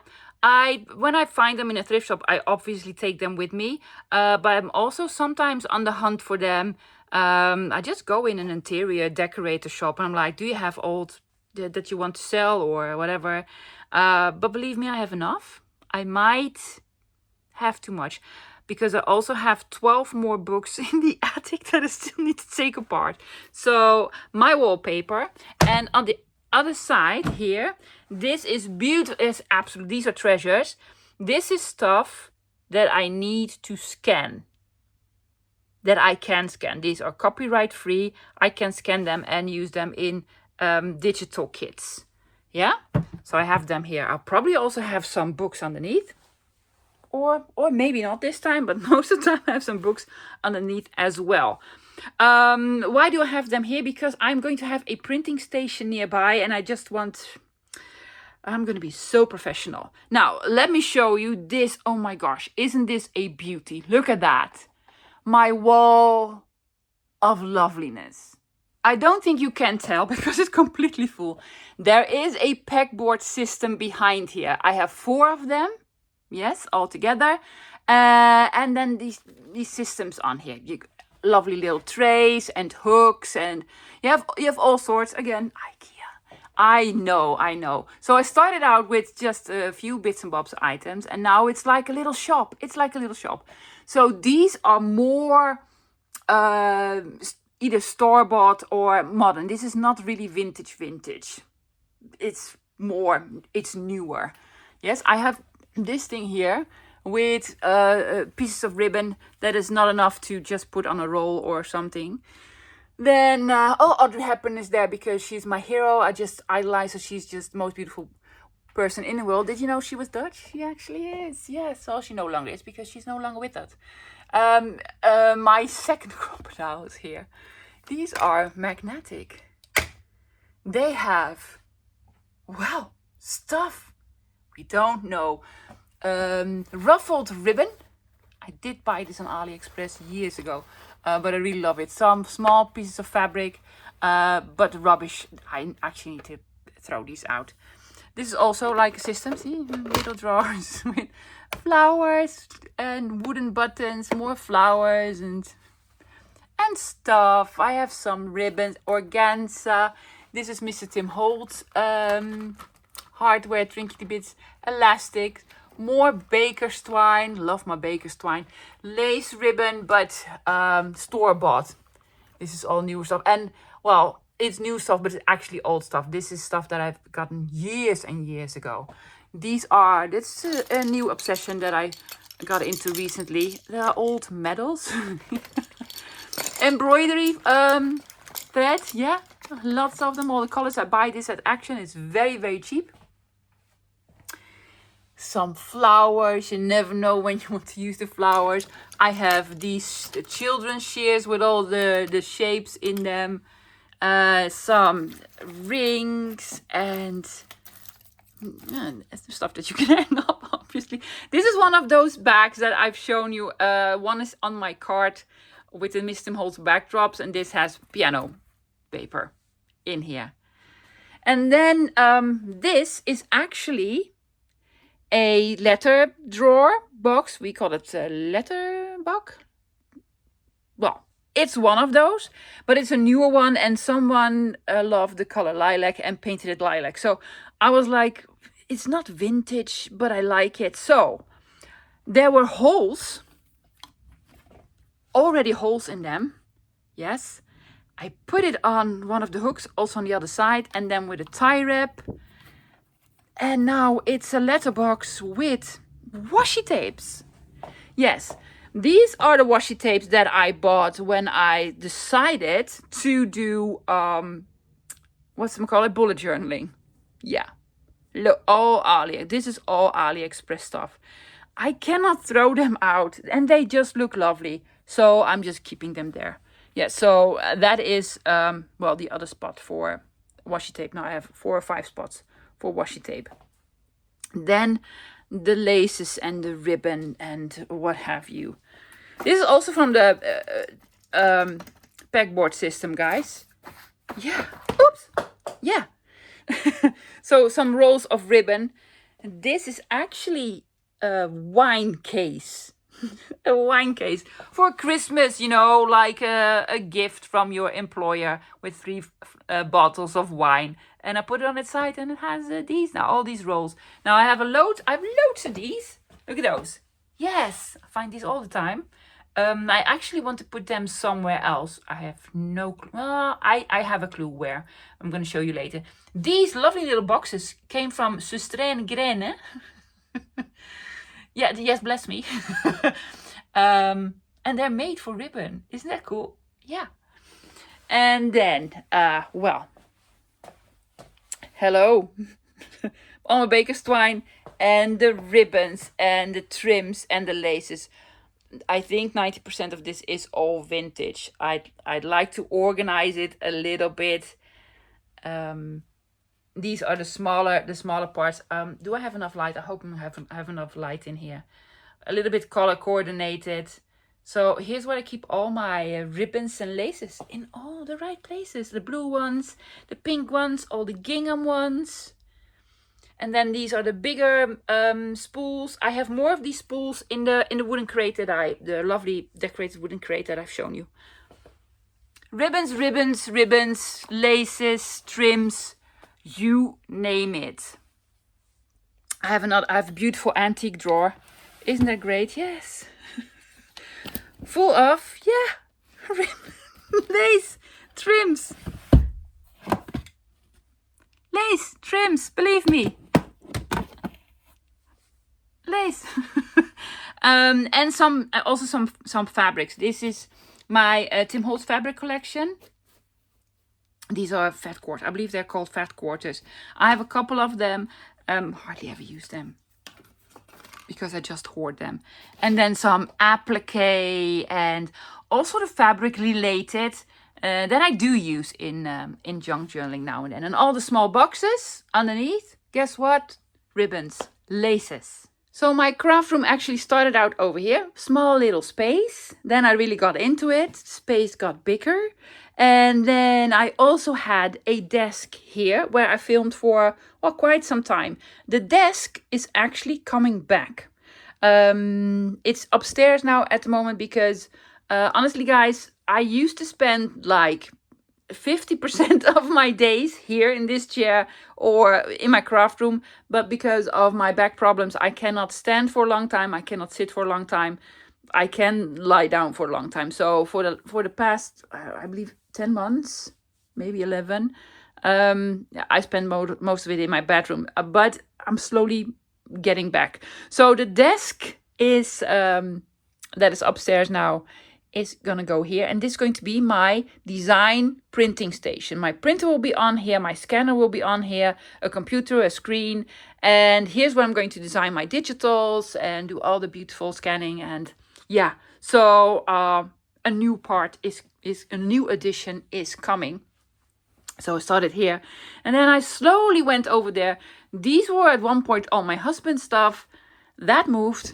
[SPEAKER 1] When I find them in a thrift shop, I obviously take them with me. But I'm also sometimes on the hunt for them. I just go in an interior decorator shop and I'm like, do you have old that you want to sell or whatever? But believe me, I have enough. I might have too much, because I also have 12 more books in the attic that I still need to take apart. So my wallpaper, and on the other side here, this is beautiful. It's absolute. These are treasures. This is stuff that I need to scan, that I can scan. These are copyright free. I can scan them and use them in digital kits. Yeah, so I have them here. I'll probably also have some books underneath. Or maybe not this time, but most of the time I have some books underneath as well. Why do I have them here? Because I'm going to have a printing station nearby, and I'm going to be so professional. Now, let me show you this. Oh my gosh, isn't this a beauty? Look at that. My wall of loveliness. I don't think you can tell because it's completely full. There is a pegboard system behind here. I have 4 of them. Yes, all together. And then these systems on here. Lovely little trays and hooks, and you have all sorts. Again, IKEA. I know. So I started out with just a few bits and bobs items, and now it's like a little shop. So these are more either store-bought or modern. This is not really vintage. It's newer. Yes, I have this thing here, with pieces of ribbon that is not enough to just put on a roll or something. Then Audrey Hepburn is there because she's my hero. I just idolize her. She's just the most beautiful person in the world. Did you know she was Dutch? She actually is. Yes. Well, she no longer is because she's no longer with us. My second crocodile is here. These are magnetic. They have, well, stuff we don't know. Ruffled ribbon. I did buy this on AliExpress years ago, but I really love it. Some small pieces of fabric, but rubbish. I actually need to throw these out. This is also like a system. See, little drawers with flowers and wooden buttons, more flowers and stuff. I have some ribbons, organza. This is Mr. Tim Holtz hardware, trinkety bits, elastic, more baker's twine. Love my baker's twine. Lace ribbon, but store-bought. This is all new stuff. And, well, it's new stuff, but it's actually old stuff. This is stuff that I've gotten years and years ago. This is a new obsession that I got into recently. The old medals. Embroidery thread, yeah. Lots of them, all the colors. I buy this at Action. It's very, very cheap. Some flowers. You never know when you want to use the flowers. I have these children's shears with all the shapes in them. Some rings and stuff that you can hang up, obviously. This is one of those bags that I've shown you. One is on my cart with the Mr. Holtz backdrops, and this has piano paper in here. And then this is actually a letter drawer box. We call it a letter box. Well, it's one of those, but it's a newer one, and someone loved the color lilac and painted it lilac. So I was like, it's not vintage, but I like it. So there were holes, already holes in them. Yes. I put it on one of the hooks, also on the other side, and then with a tie wrap. And now it's a letterbox with washi tapes. Yes, these are the washi tapes that I bought when I decided to do, what's it called? Bullet journaling. Yeah, look, this is all AliExpress stuff. I cannot throw them out, and they just look lovely. So I'm just keeping them there. Yeah, so that is, well, the other spot for washi tape. Now I have 4 or 5 spots for washi tape. Then the laces and the ribbon and what have you. This is also from the Pegboard system, guys. Yeah, oops, yeah. So some rolls of ribbon. This is actually a wine case. A wine case for Christmas, you know, like a gift from your employer with 3 bottles of wine. And I put it on its side, and it has these now, all these rolls. Now I have loads of these. Look at those. Yes, I find these all the time. I actually want to put them somewhere else. I have no clue. I have a clue where. I'm going to show you later. These lovely little boxes came from Sustrain Grene. Yeah, yes, bless me. And they're made for ribbon. Isn't that cool? Yeah. And then, well, hello. All my baker's twine and the ribbons and the trims and the laces. I think 90% of this is all vintage. I'd like to organize it a little bit. These are the smaller parts. Do I have enough light? I hope I have enough light in here. A little bit color coordinated. So here's where I keep all my ribbons and laces in all the right places. The blue ones, the pink ones, all the gingham ones. And then these are the bigger spools. I have more of these spools in the wooden crate the lovely decorated wooden crate that I've shown you. Ribbons, ribbons, ribbons, laces, trims. You name it. I have a beautiful antique drawer. Isn't that great? Yes. Full of, yeah, lace, trims. Lace, trims, believe me. Lace. And some also some fabrics. This is my Tim Holtz fabric collection. These are fat quarters. I believe they're called fat quarters. I have a couple of them. Hardly ever use them because I just hoard them. And then some applique and all sort of fabric related that I do use in junk journaling now and then. And all the small boxes underneath, guess what? Ribbons, laces. So my craft room actually started out over here, small little space. Then I really got into it, space got bigger. And then I also had a desk here where I filmed for, well, quite some time. The desk is actually coming back. It's upstairs now at the moment because honestly, guys, I used to spend like 50% of my days here in this chair or in my craft room, but because of my back problems, I cannot stand for a long time. I cannot sit for a long time. I can lie down for a long time. So for the past, I believe 10 months, maybe 11, I spend most of it in my bedroom, but I'm slowly getting back. So the desk is that is upstairs now is gonna go here, and this is going to be my design printing station. My printer will be on here, my scanner will be on here, a computer, a screen, and here's where I'm going to design my digitals and do all the beautiful scanning. And yeah, so a new part is a new edition is coming. So I started here, and then I slowly went over there. These were at one point all my husband's stuff. That moved.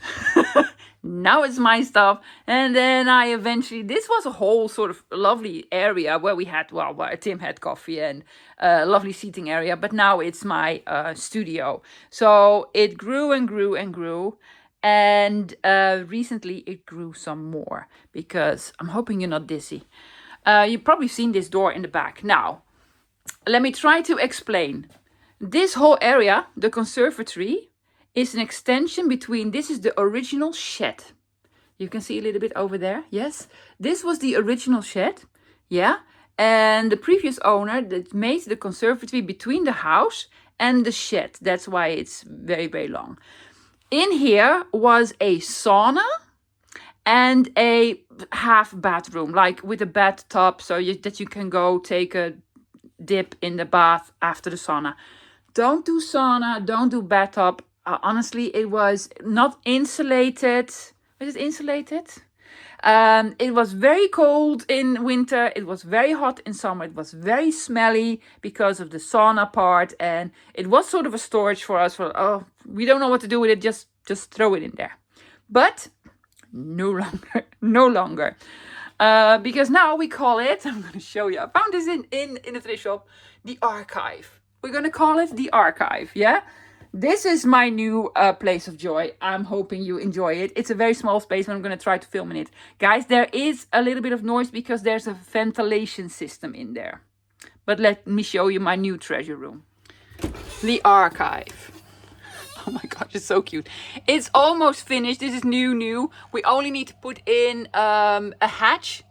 [SPEAKER 1] Now it's my stuff. And then I eventually, this was a whole sort of lovely area where we had, well, where Tim had coffee and a lovely seating area. But now it's my studio. So it grew and grew and grew. And recently it grew some more because I'm hoping you're not dizzy. You've probably seen this door in the back. Now, let me try to explain. This whole area, the conservatory, is an extension between, this is the original shed. You can see a little bit over there, yes? This was the original shed, yeah? And the previous owner that made the conservatory between the house and the shed. That's why it's very, very long. In here was a sauna and a half bathroom, like with a bathtub, so that you can go take a dip in the bath after the sauna. Don't do sauna, don't do bathtub. Honestly, it was not insulated. Was it insulated? It was very cold in winter. It was very hot in summer. It was very smelly because of the sauna part. And it was sort of a storage for us. Oh, we don't know what to do with it. Just throw it in there. But no longer. No longer. Because now we call it, I'm going to show you. I found this in a thrift shop. The archive. We're going to call it the archive. Yeah? This is my new place of joy. I'm hoping you enjoy it. It's a very small space, but I'm going to try to film in it. Guys, there is a little bit of noise because there's a ventilation system in there. But let me show you my new treasure room. The archive. Oh my gosh, it's so cute. It's almost finished. This is new. We only need to put in a hatch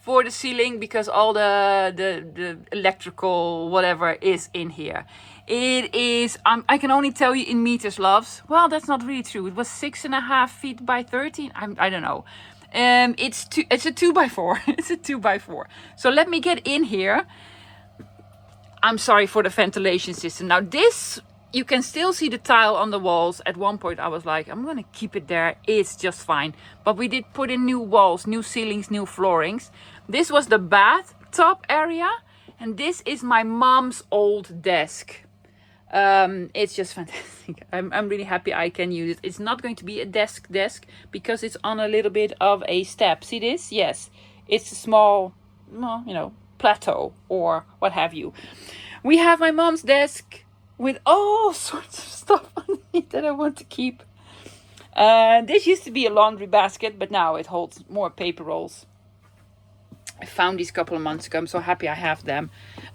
[SPEAKER 1] for the ceiling because all the electrical whatever is in here. It is, I can only tell you in meters, loves. Well, that's not really true. It was 6.5 feet by 13. I don't know. It's a 2x4. It's a 2x4. So let me get in here. I'm sorry for the ventilation system. Now this, you can still see the tile on the walls. At one point I was like, I'm going to keep it there. It's just fine. But we did put in new walls, new ceilings, new floorings. This was the bathtub area. And this is my mom's old desk. It's just fantastic. I'm really happy I can use it. It's not going to be a desk because it's on a little bit of a step. See this? Yes. It's a small, well, plateau or what have you. We have my mom's desk with all sorts of stuff on it that I want to keep. This used to be a laundry basket, but now it holds more paper rolls. I found these a couple of months ago. I'm so happy I have them.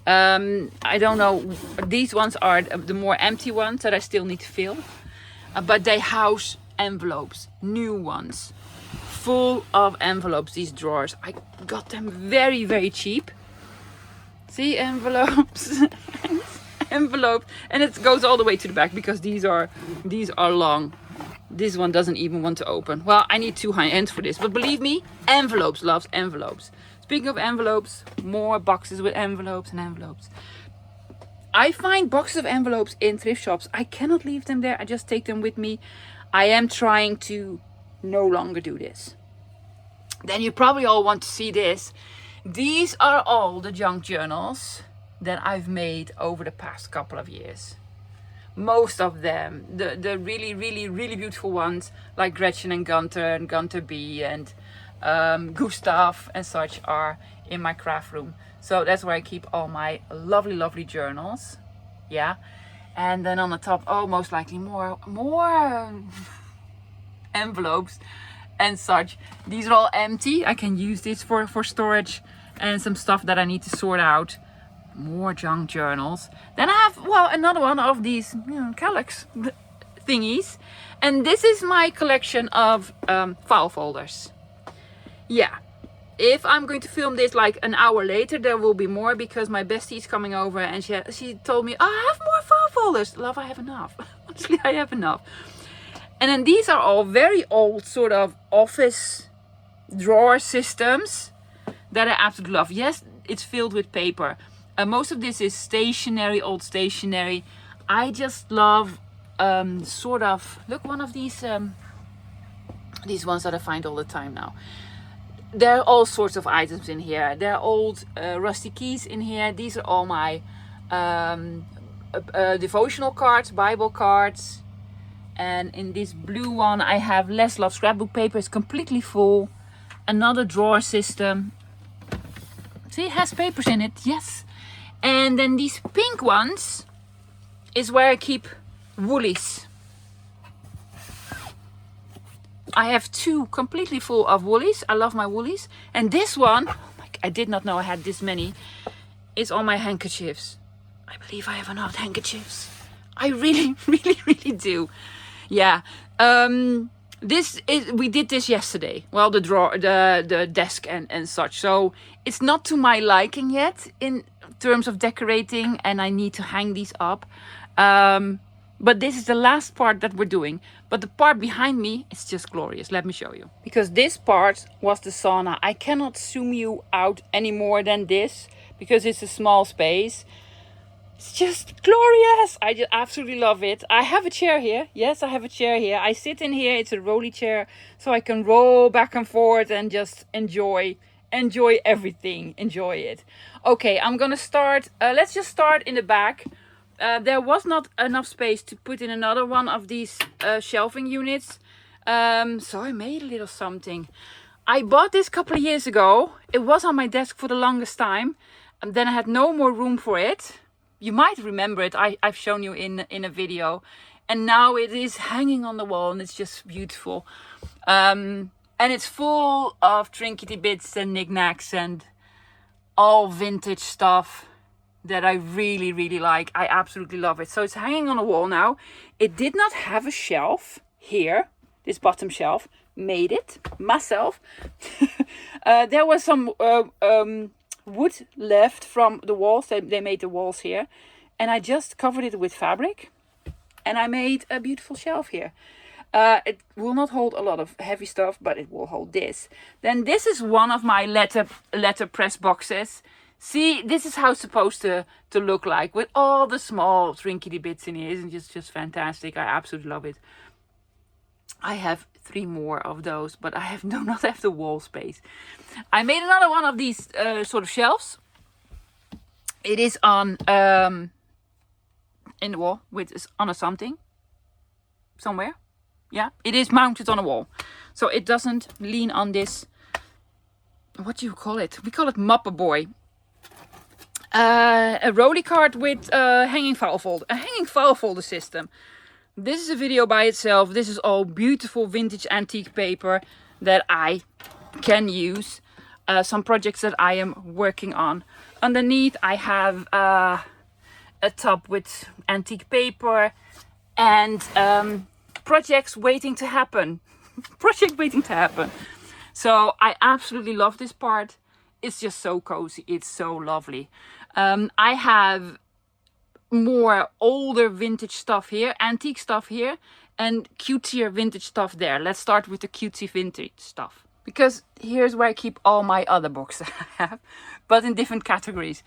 [SPEAKER 1] I don't know. These ones are the more empty ones that I still need to fill. But they house envelopes. New ones. Full of envelopes, these drawers. I got them very, very cheap. See, envelopes. Envelopes. And it goes all the way to the back because these are long. This one doesn't even want to open. Well, I need 2 high ends for this, but believe me, envelopes loves envelopes. Speaking of envelopes, more boxes with envelopes and envelopes. I find boxes of envelopes in thrift shops. I cannot leave them there. I just take them with me. I am trying to no longer do this. Then you probably all want to see this. These are all the junk journals that I've made over the past couple of years. Most of them, the really, really, really beautiful ones, like Gretchen and Gunther B and Gustav and such, are in my craft room. So that's where I keep all my lovely, lovely journals. Yeah. And then on the top, oh, most likely more envelopes and such. These are all empty. I can use this for storage and some stuff that I need to sort out. More junk journals. Then I have, well, another one of these Calyx thingies. And this is my collection of file folders. Yeah. If I'm going to film this like an hour later, there will be more, because my bestie is coming over and she told me, oh, I have more file folders. Love, I have enough. Honestly, I have enough. And then these are all very old sort of office drawer systems that I absolutely love. Yes, it's filled with paper. Most of this is stationery, old stationery. I just love sort of, look, one of these ones that I find all the time now. There are all sorts of items in here. There are old rusty keys in here. These are all my devotional cards, Bible cards. And in this blue one, I have Les Love scrapbook paper. It's completely full. Another drawer system. See, it has papers in it. Yes. And then these pink ones is where I keep woolies. I have 2 completely full of woolies. I love my woolies. And this one, oh my, I did not know I had this many, is all my handkerchiefs. I believe I have enough handkerchiefs. I really, really, really do. Yeah. We did this yesterday. Well, the drawer, the desk and such. So it's not to my liking yet in terms of decorating, and I need to hang these up. But this is the last part that we're doing. But the part behind me is just glorious. Let me show you. Because this part was the sauna. I cannot zoom you out any more than this, because it's a small space. It's just glorious. I just absolutely love it. I have a chair here. Yes, I have a chair here. I sit in here. It's a rolly chair, so I can roll back and forth and just enjoy everything. Enjoy it. Okay, I'm gonna start. Let's just start in the back. There was not enough space to put in another one of these shelving units. So I made a little something. I bought this a couple of years ago. It was on my desk for the longest time. And then I had no more room for it. You might remember it. I've shown you in a video. And now it is hanging on the wall, and it's just beautiful. And it's full of trinkety bits and knickknacks and all vintage stuff that I really, really like. I absolutely love it. So it's hanging on the wall now. It did not have a shelf here. This bottom shelf. Made it myself. There was some wood left from the walls. They made the walls here. And I just covered it with fabric. And I made a beautiful shelf here. It will not hold a lot of heavy stuff, but it will hold this. Then this is one of my letterpress boxes. See, this is how it's supposed to look like, with all the small trinkety bits in here. Isn't it just fantastic? I absolutely love it. I have 3 more of those, but I do not have the wall space. I made another one of these sort of shelves. It is on in the wall on a something somewhere. Yeah, it is mounted on a wall, so it doesn't lean on this. What do you call it? We call it Mapper Boy. A rolly cart with a hanging file folder system. This is a video by itself. This is all beautiful vintage antique paper that I can use. Some projects that I am working on. Underneath I have a tub with antique paper and projects waiting to happen. Project waiting to happen. So I absolutely love this part. It's just so cozy. It's so lovely. I have more older vintage stuff here, antique stuff here, and cutesier vintage stuff there. Let's start with the cutesy vintage stuff, because here's where I keep all my other books that I have, but in different categories.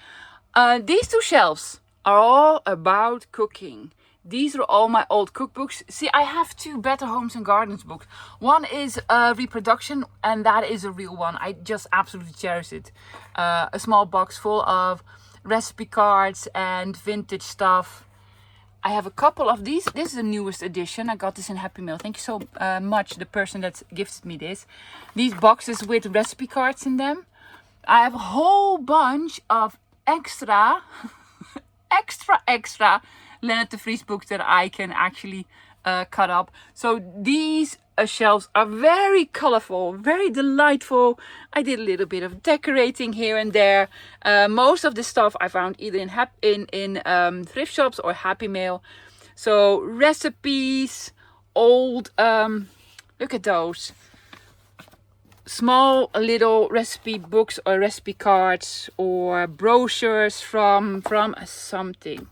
[SPEAKER 1] These two shelves are all about cooking. These are all my old cookbooks. See, I have two Better Homes and Gardens books. One is reproduction, and that is a real one. I just absolutely cherish it. A small box full of recipe cards and vintage stuff. I have a couple of these. This is the newest edition. I got this in Happy Mail. Thank you so much, the person that gifted me this. These boxes with recipe cards in them. I have a whole bunch of extra Leonard de Vries books that I can actually cut up. So these shelves are very colorful, very delightful. I did a little bit of decorating here and there. Most of the stuff I found either in thrift shops or Happy Mail. So recipes, old, look at those. Small little recipe books or recipe cards or brochures from something.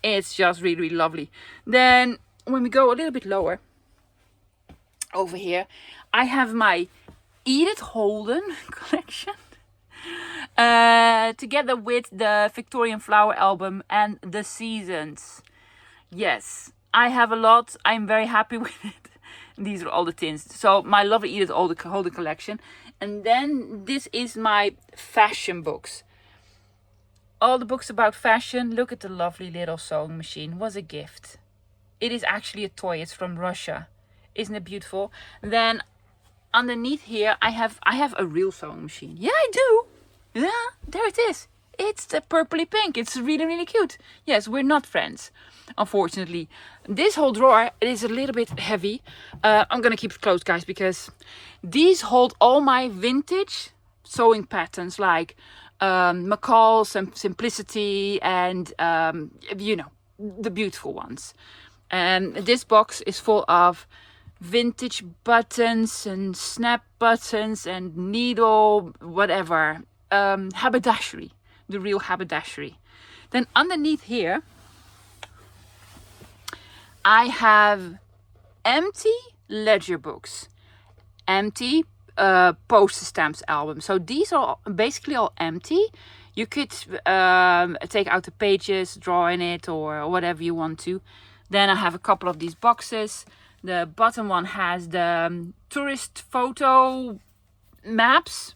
[SPEAKER 1] It's just really, really lovely. Then when we go a little bit lower, over here, I have my Edith Holden collection. Together with the Victorian Flower album and the Seasons. Yes, I have a lot. I'm very happy with it. These are all the tins. So my lovely Edith Holden collection. And then this is my fashion books. All the books about fashion. Look at the lovely little sewing machine. Was a gift. It is actually a toy. It's from Russia. Isn't it beautiful? Then underneath here, I have a real sewing machine. Yeah, I do. Yeah, there it is. It's the purpley pink. It's really, really cute. Yes, we're not friends, unfortunately. This whole drawer is a little bit heavy. I'm going to keep it closed, guys, because these hold all my vintage sewing patterns, like McCall's Simplicity and, you know, the beautiful ones. And this box is full of vintage buttons and snap buttons and needle, whatever, haberdashery, the real haberdashery. Then underneath here, I have empty ledger books, empty poster stamps albums. So these are basically all empty. You could take out the pages, draw in it, or whatever you want to. Then I have a couple of these boxes. The bottom one has the tourist photo maps.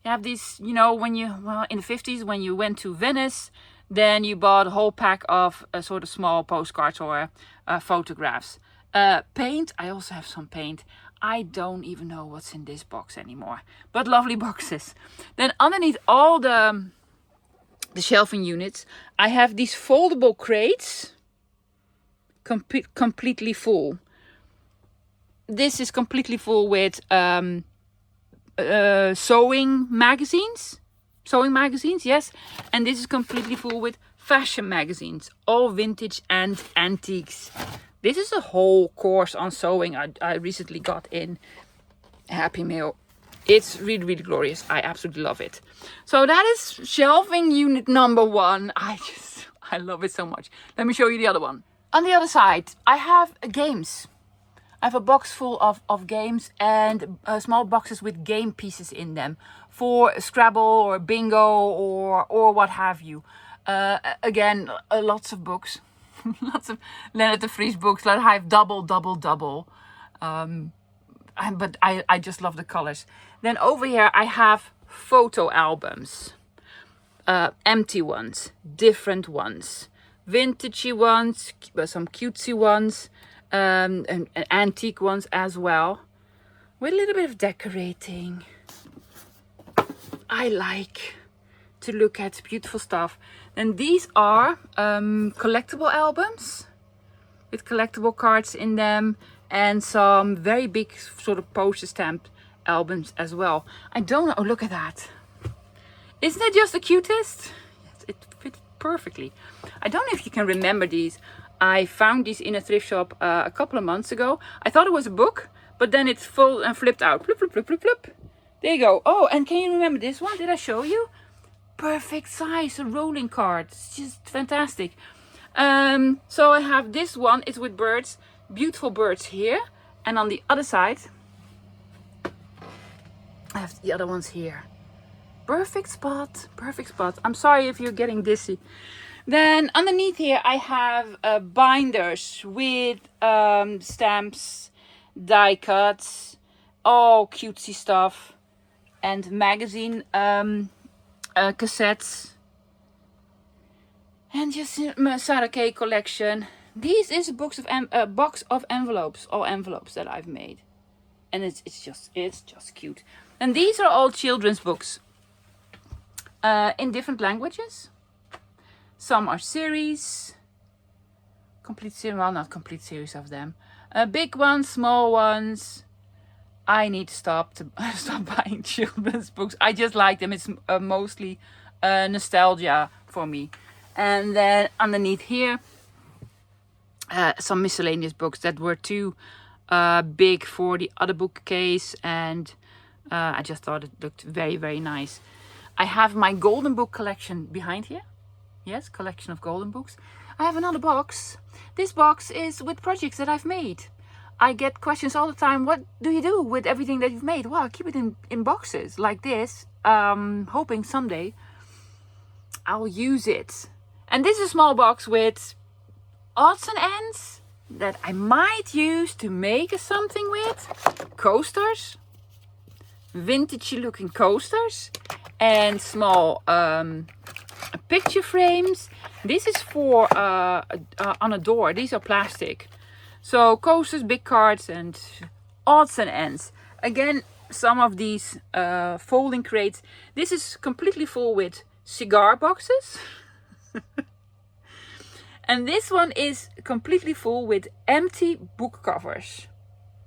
[SPEAKER 1] You have these, you know, when you, well, in the 50s, when you went to Venice, then you bought a whole pack of sort of small postcards or photographs. Paint, I also have some paint. I don't even know what's in this box anymore, but lovely boxes. Then underneath all the shelving units, I have these foldable crates. Completely full. This is completely full with sewing magazines, yes, and this is completely full with fashion magazines, all vintage and antiques. This is a whole course on sewing I recently got in Happy Mail. It's really, really glorious. I absolutely love it. So that is shelving unit number 1. I love it so much. Let me show you the other one. On the other side, I have games. I have a box full of games and small boxes with game pieces in them for Scrabble or Bingo or what have you. Again, lots of books. Lots of Leonard de Vries books. Like I have double. But I just love the colors. Then over here I have photo albums. Empty ones, different ones. Vintagey ones, some cutesy ones, and antique ones as well, with a little bit of decorating. I like to look at beautiful stuff. And these are collectible albums with collectible cards in them, and some very big sort of poster stamp albums as well. I don't know. Oh, look at that. Isn't it just the cutest? Yes, it fits perfectly. I don't know if you can remember these. I found these in a thrift shop a couple of months ago. I thought it was a book, but then it's full and flipped out. Flip, flip, flip, flip, flip. There you go. Oh, and can you remember this one? Did I show you? Perfect size, a rolling card. It's just fantastic. So I have this one. It's with birds. beautiful birds here. And on the other side, I have the other ones here. Perfect spot, perfect spot. I'm sorry if you're getting dizzy. Then underneath here I have binders with stamps, die cuts, all cutesy stuff, and magazine cassettes, and just my Sarah K collection. This is a box of envelopes, all envelopes that I've made, and it's just cute. And these are all children's books in different languages. Some are series, complete series, well, not complete series of them. Big ones, small ones. I need to stop buying children's books. I just like them. It's mostly nostalgia for me. And then underneath here, some miscellaneous books that were too big for the other bookcase, and I just thought it looked very, very nice. I have my golden book collection behind here. Yes, collection of golden books. I have another box. This box is with projects that I've made. I get questions all the time. What do you do with everything that you've made? Well, I keep it in boxes like this, hoping someday I'll use it. And this is a small box with odds and ends that I might use to make something with. Coasters, vintage looking coasters, and small picture frames. This is for on a door. These are plastic. So coasters, big cards, and odds and ends. Again, some of these folding crates. This is completely full with cigar boxes. And this one is completely full with empty book covers.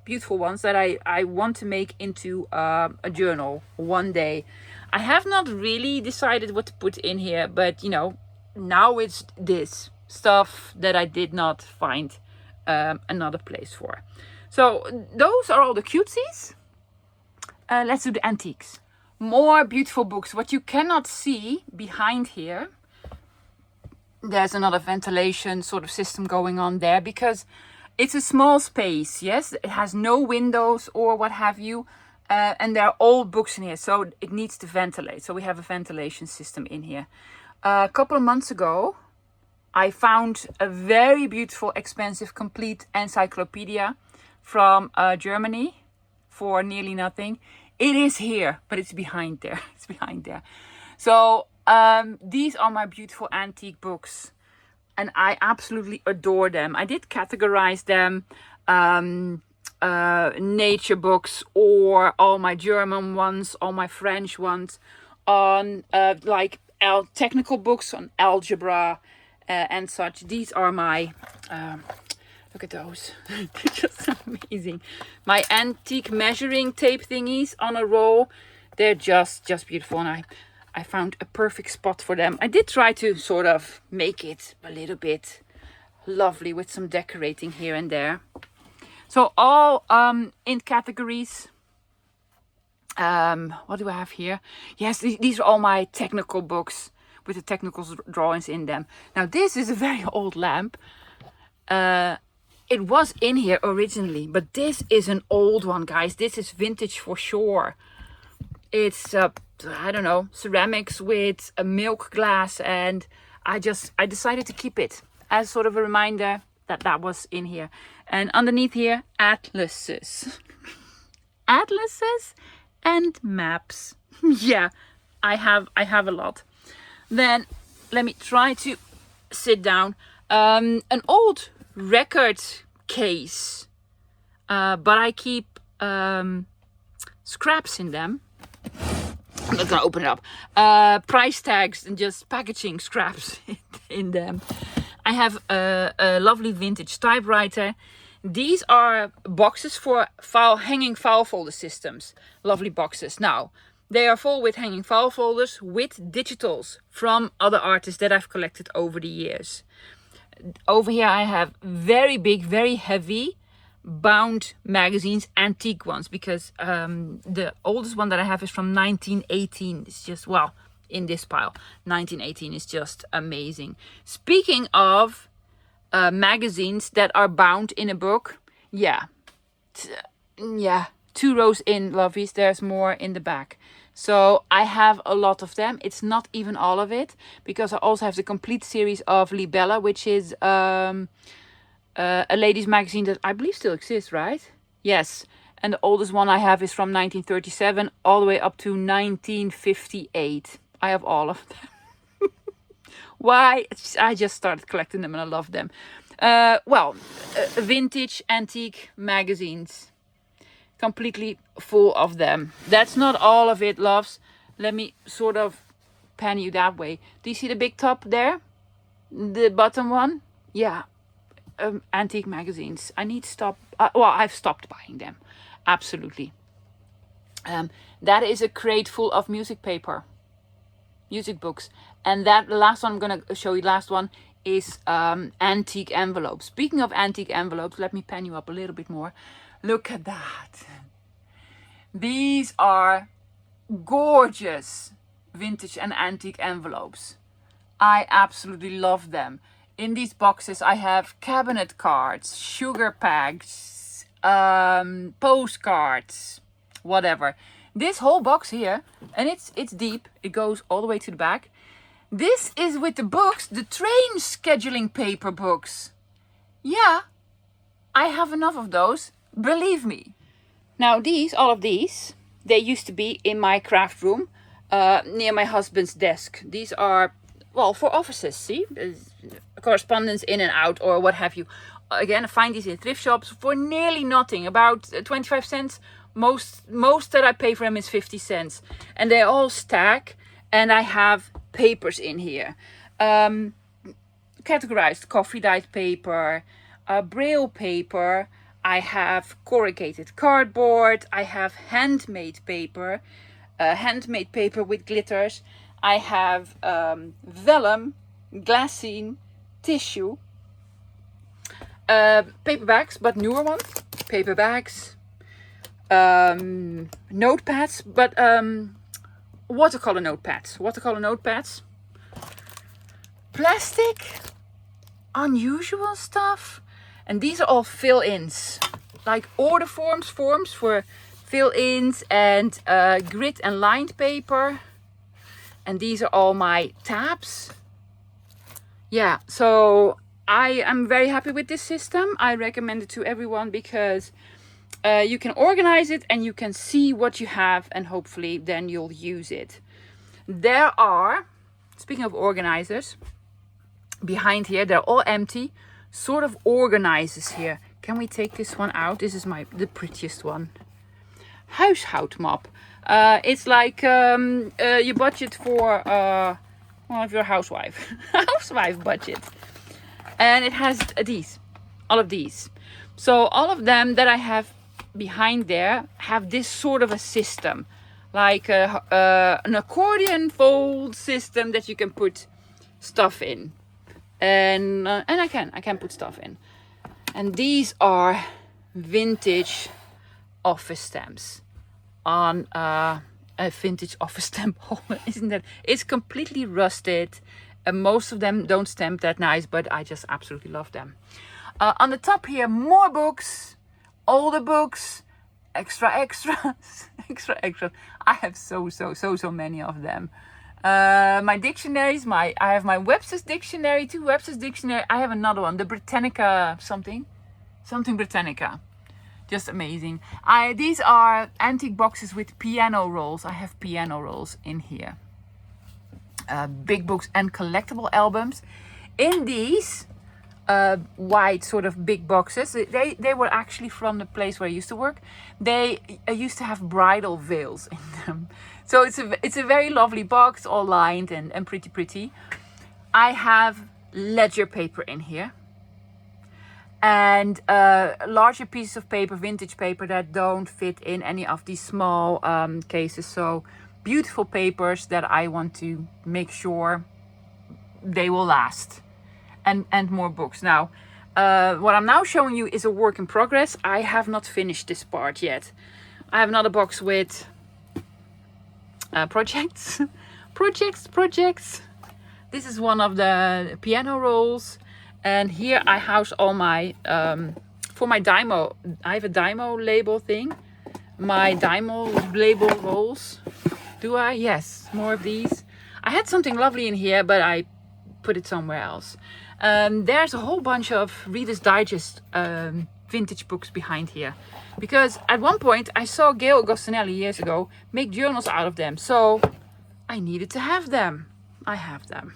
[SPEAKER 1] Beautiful ones that I want to make into a journal one day. I have not really decided what to put in here, but you know, now it's this stuff that I did not find another place for. So those are all the cutesies. Let's do the antiques. More beautiful books. What you cannot see behind here, there's another ventilation sort of system going on there because it's a small space. Yes, it has no windows or what have you. And there are old books in here, so it needs to ventilate. So we have a ventilation system in here. A couple of months ago, I found a very beautiful, expensive, complete encyclopedia from Germany for nearly nothing. It is here, but it's behind there. It's behind there. So these are my beautiful antique books, and I absolutely adore them. I did categorize them. Nature books, or all my German ones, all my French ones, on like technical books on algebra and such. These are my look at those. They're just amazing. My antique measuring tape thingies on a roll. They're just beautiful, and I found a perfect spot for them. I did try to sort of make it a little bit lovely with some decorating here and there. So all in categories. What do I have here? Yes, these are all my technical books with the technical drawings in them. Now this is a very old lamp. It was in here originally, but this is an old one, guys. This is vintage for sure. It's I don't know, ceramics with a milk glass, and I decided to keep it as sort of a reminder that was in here. And underneath here, atlases. Atlases and maps. Yeah, I have a lot. Then let me try to sit down. An old record case, but I keep scraps in them. I'm not gonna open it up. Price tags and just packaging scraps in them. I have a lovely vintage typewriter. These are boxes for hanging file folder systems. Lovely boxes. Now, they are full with hanging file folders with digitals from other artists that I've collected over the years. Over here I have very big, very heavy bound magazines, antique ones, because the oldest one that I have is from 1918. It's just, well, in this pile, 1918 is just amazing. Speaking of magazines that are bound in a book. Yeah, yeah, 2 rows in, lovies. There's more in the back. So I have a lot of them. It's not even all of it, because I also have the complete series of Libella, which is a ladies magazine that I believe still exists, right? Yes. And the oldest one I have is from 1937 all the way up to 1958. I have all of them. Why? I just started collecting them and I love them. Vintage antique magazines. Completely full of them. That's not all of it, loves. Let me sort of pan you that way. Do you see the big top there? The bottom one? Yeah. Antique magazines. I need to stop. I've stopped buying them. Absolutely. That is a crate full of music paper. Music books. And that, the last one I'm going to show you, last one, is antique envelopes. Speaking of antique envelopes, let me pan you up a little bit more. Look at that. These are gorgeous vintage and antique envelopes. I absolutely love them. In these boxes I have cabinet cards, sugar packs, postcards, whatever. This whole box here, and it's deep, it goes all the way to the back. This is with the books, the train scheduling paper books. Yeah, I have enough of those, believe me. Now all of these, they used to be in my craft room, near my husband's desk. These are, well, for offices, see? Correspondence in and out or what have you. Again, I find these in thrift shops for nearly nothing, about 25 cents. Most that I pay for them is 50 cents. And they all stack, and I have papers in here. Categorized coffee dyed paper, braille paper. I have corrugated cardboard. I have handmade paper with glitters. I have vellum, glassine, tissue, paper bags, but newer ones. Paper bags, notepads, but watercolor notepads. Plastic, unusual stuff. And these are all fill-ins, like order forms for fill-ins, and grid and lined paper. And these are all my tabs. Yeah, so I am very happy with this system. I recommend it to everyone because you can organize it and you can see what you have, and hopefully then you'll use it. There are, speaking of organizers, behind here, they're all empty. Sort of organizers here. Can we take this one out? This is the prettiest one. Huishoud mop. It's like your budget for if you're a housewife. Housewife budget. And it has all of these. So all of them that I have behind there have this sort of a system. Like an accordion fold system that you can put stuff in. And I can put stuff in. And these are vintage office stamps on a vintage office stamp holder. Isn't that? It's completely rusted. Most of them don't stamp that nice, but I just absolutely love them. On the top here, more books, older books, extras. I have so many of them. My dictionaries, I have my Webster's dictionary, 2 Webster's dictionary. I have another one, the Britannica something Britannica. Just amazing. These are antique boxes with piano rolls. I have piano rolls in here. Big books and collectible albums. In these white sort of big boxes, they were actually from the place where I used to work. They used to have bridal veils in them. So it's a very lovely box, all lined and pretty. I have ledger paper in here. And larger pieces of paper, vintage paper that don't fit in any of these small cases. So beautiful papers that I want to make sure they will last. And more books. Now, what I'm now showing you is a work in progress. I have not finished this part yet. I have another box with projects. This is one of the piano rolls. And here I house all my, for my Dymo, I have a Dymo label thing. My Dymo label rolls. Do I? Yes, more of these. I had something lovely in here, but I put it somewhere else. There's a whole bunch of Reader's Digest vintage books behind here. Because at one point I saw Gail Agostinelli years ago make journals out of them. So I needed to have them. I have them.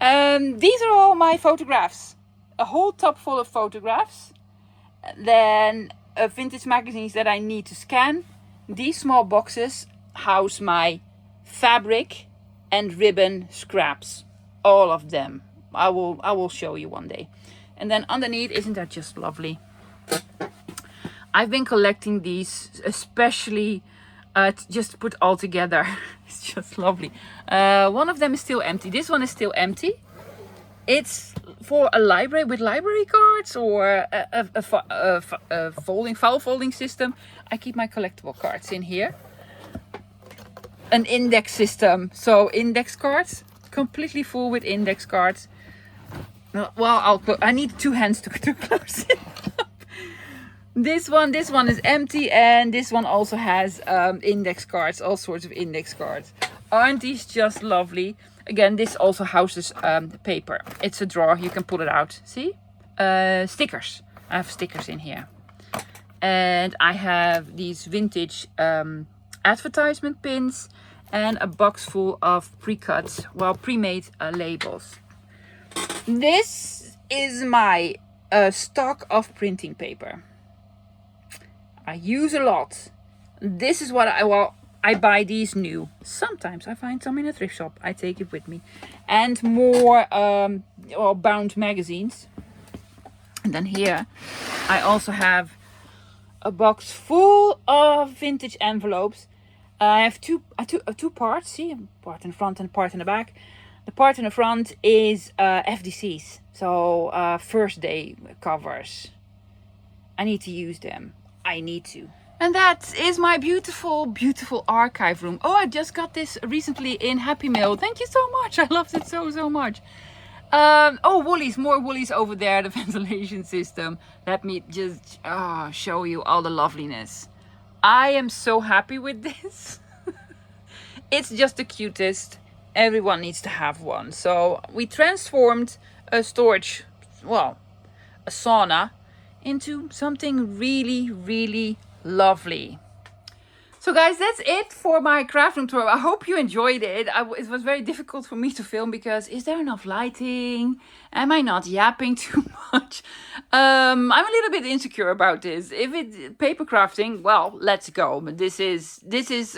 [SPEAKER 1] These are all my photographs. A whole tub full of photographs. Then vintage magazines that I need to scan. These small boxes house my fabric and ribbon scraps. All of them. I will show you one day. And then underneath, isn't that just lovely? I've been collecting these, especially just to put all together. It's just lovely. One of them is still empty. This one is still empty. It's for a library with library cards or a file folding system. I keep my collectible cards in here. An index system. So index cards, completely full with index cards. Well, I need two hands to close it up. This one is empty, and this one also has index cards, all sorts of index cards. Aren't these just lovely? Again, this also houses paper. It's a drawer, you can pull it out. See? Stickers. I have stickers in here. And I have these vintage advertisement pins and a box full of pre-cut, pre-made labels. This is my stock of printing paper. I use a lot. This is what I buy these new. Sometimes I find some in a thrift shop. I take it with me. And more bound magazines. And then here I also have a box full of vintage envelopes. I have two parts. See, part in the front and part in the back. The part in the front is FDCs, so first day covers. I need to use them. I need to. And that is my beautiful, beautiful archive room. Oh, I just got this recently in Happy Mail. Thank you so much. I loved it so much. Oh, Woolies, more Woolies over there, the ventilation system. Let me just show you all the loveliness. I am so happy with this. It's just the cutest. Everyone needs to have one. So we transformed a storage, a sauna, into something really, really lovely. So guys, that's it for my craft room tour. I hope you enjoyed it. It was very difficult for me to film because is there enough lighting? Am I not yapping too much? I'm a little bit insecure about this. If it's paper crafting, well, let's go. But this is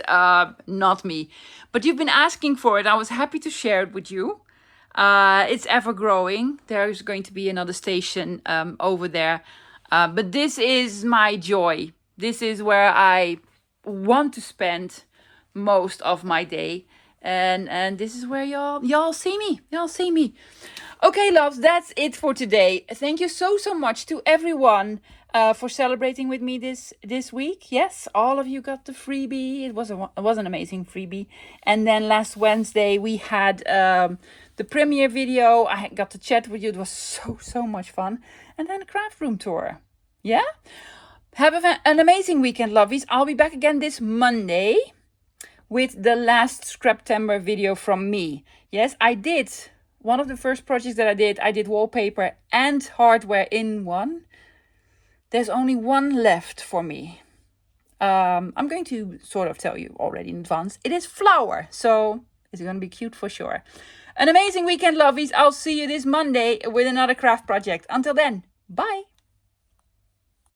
[SPEAKER 1] not me. But you've been asking for it. I was happy to share it with you. It's ever growing. There's going to be another station over there. But this is my joy. This is where I want to spend most of my day, and this is where y'all see me. Okay, loves, that's it for today. Thank you so much to everyone for celebrating with me this week. Yes, all of you got the freebie. It was an amazing freebie. And then last Wednesday we had the premiere video. I got to chat with you. It was so much fun. And then a craft room tour. Yeah. Have an amazing weekend, lovies. I'll be back again this Monday with the last Scraptember video from me. Yes, I did. One of the first projects that I did wallpaper and hardware in one. There's only one left for me. I'm going to sort of tell you already in advance. It is flower, so it's going to be cute for sure. An amazing weekend, lovies. I'll see you this Monday with another craft project. Until then, bye.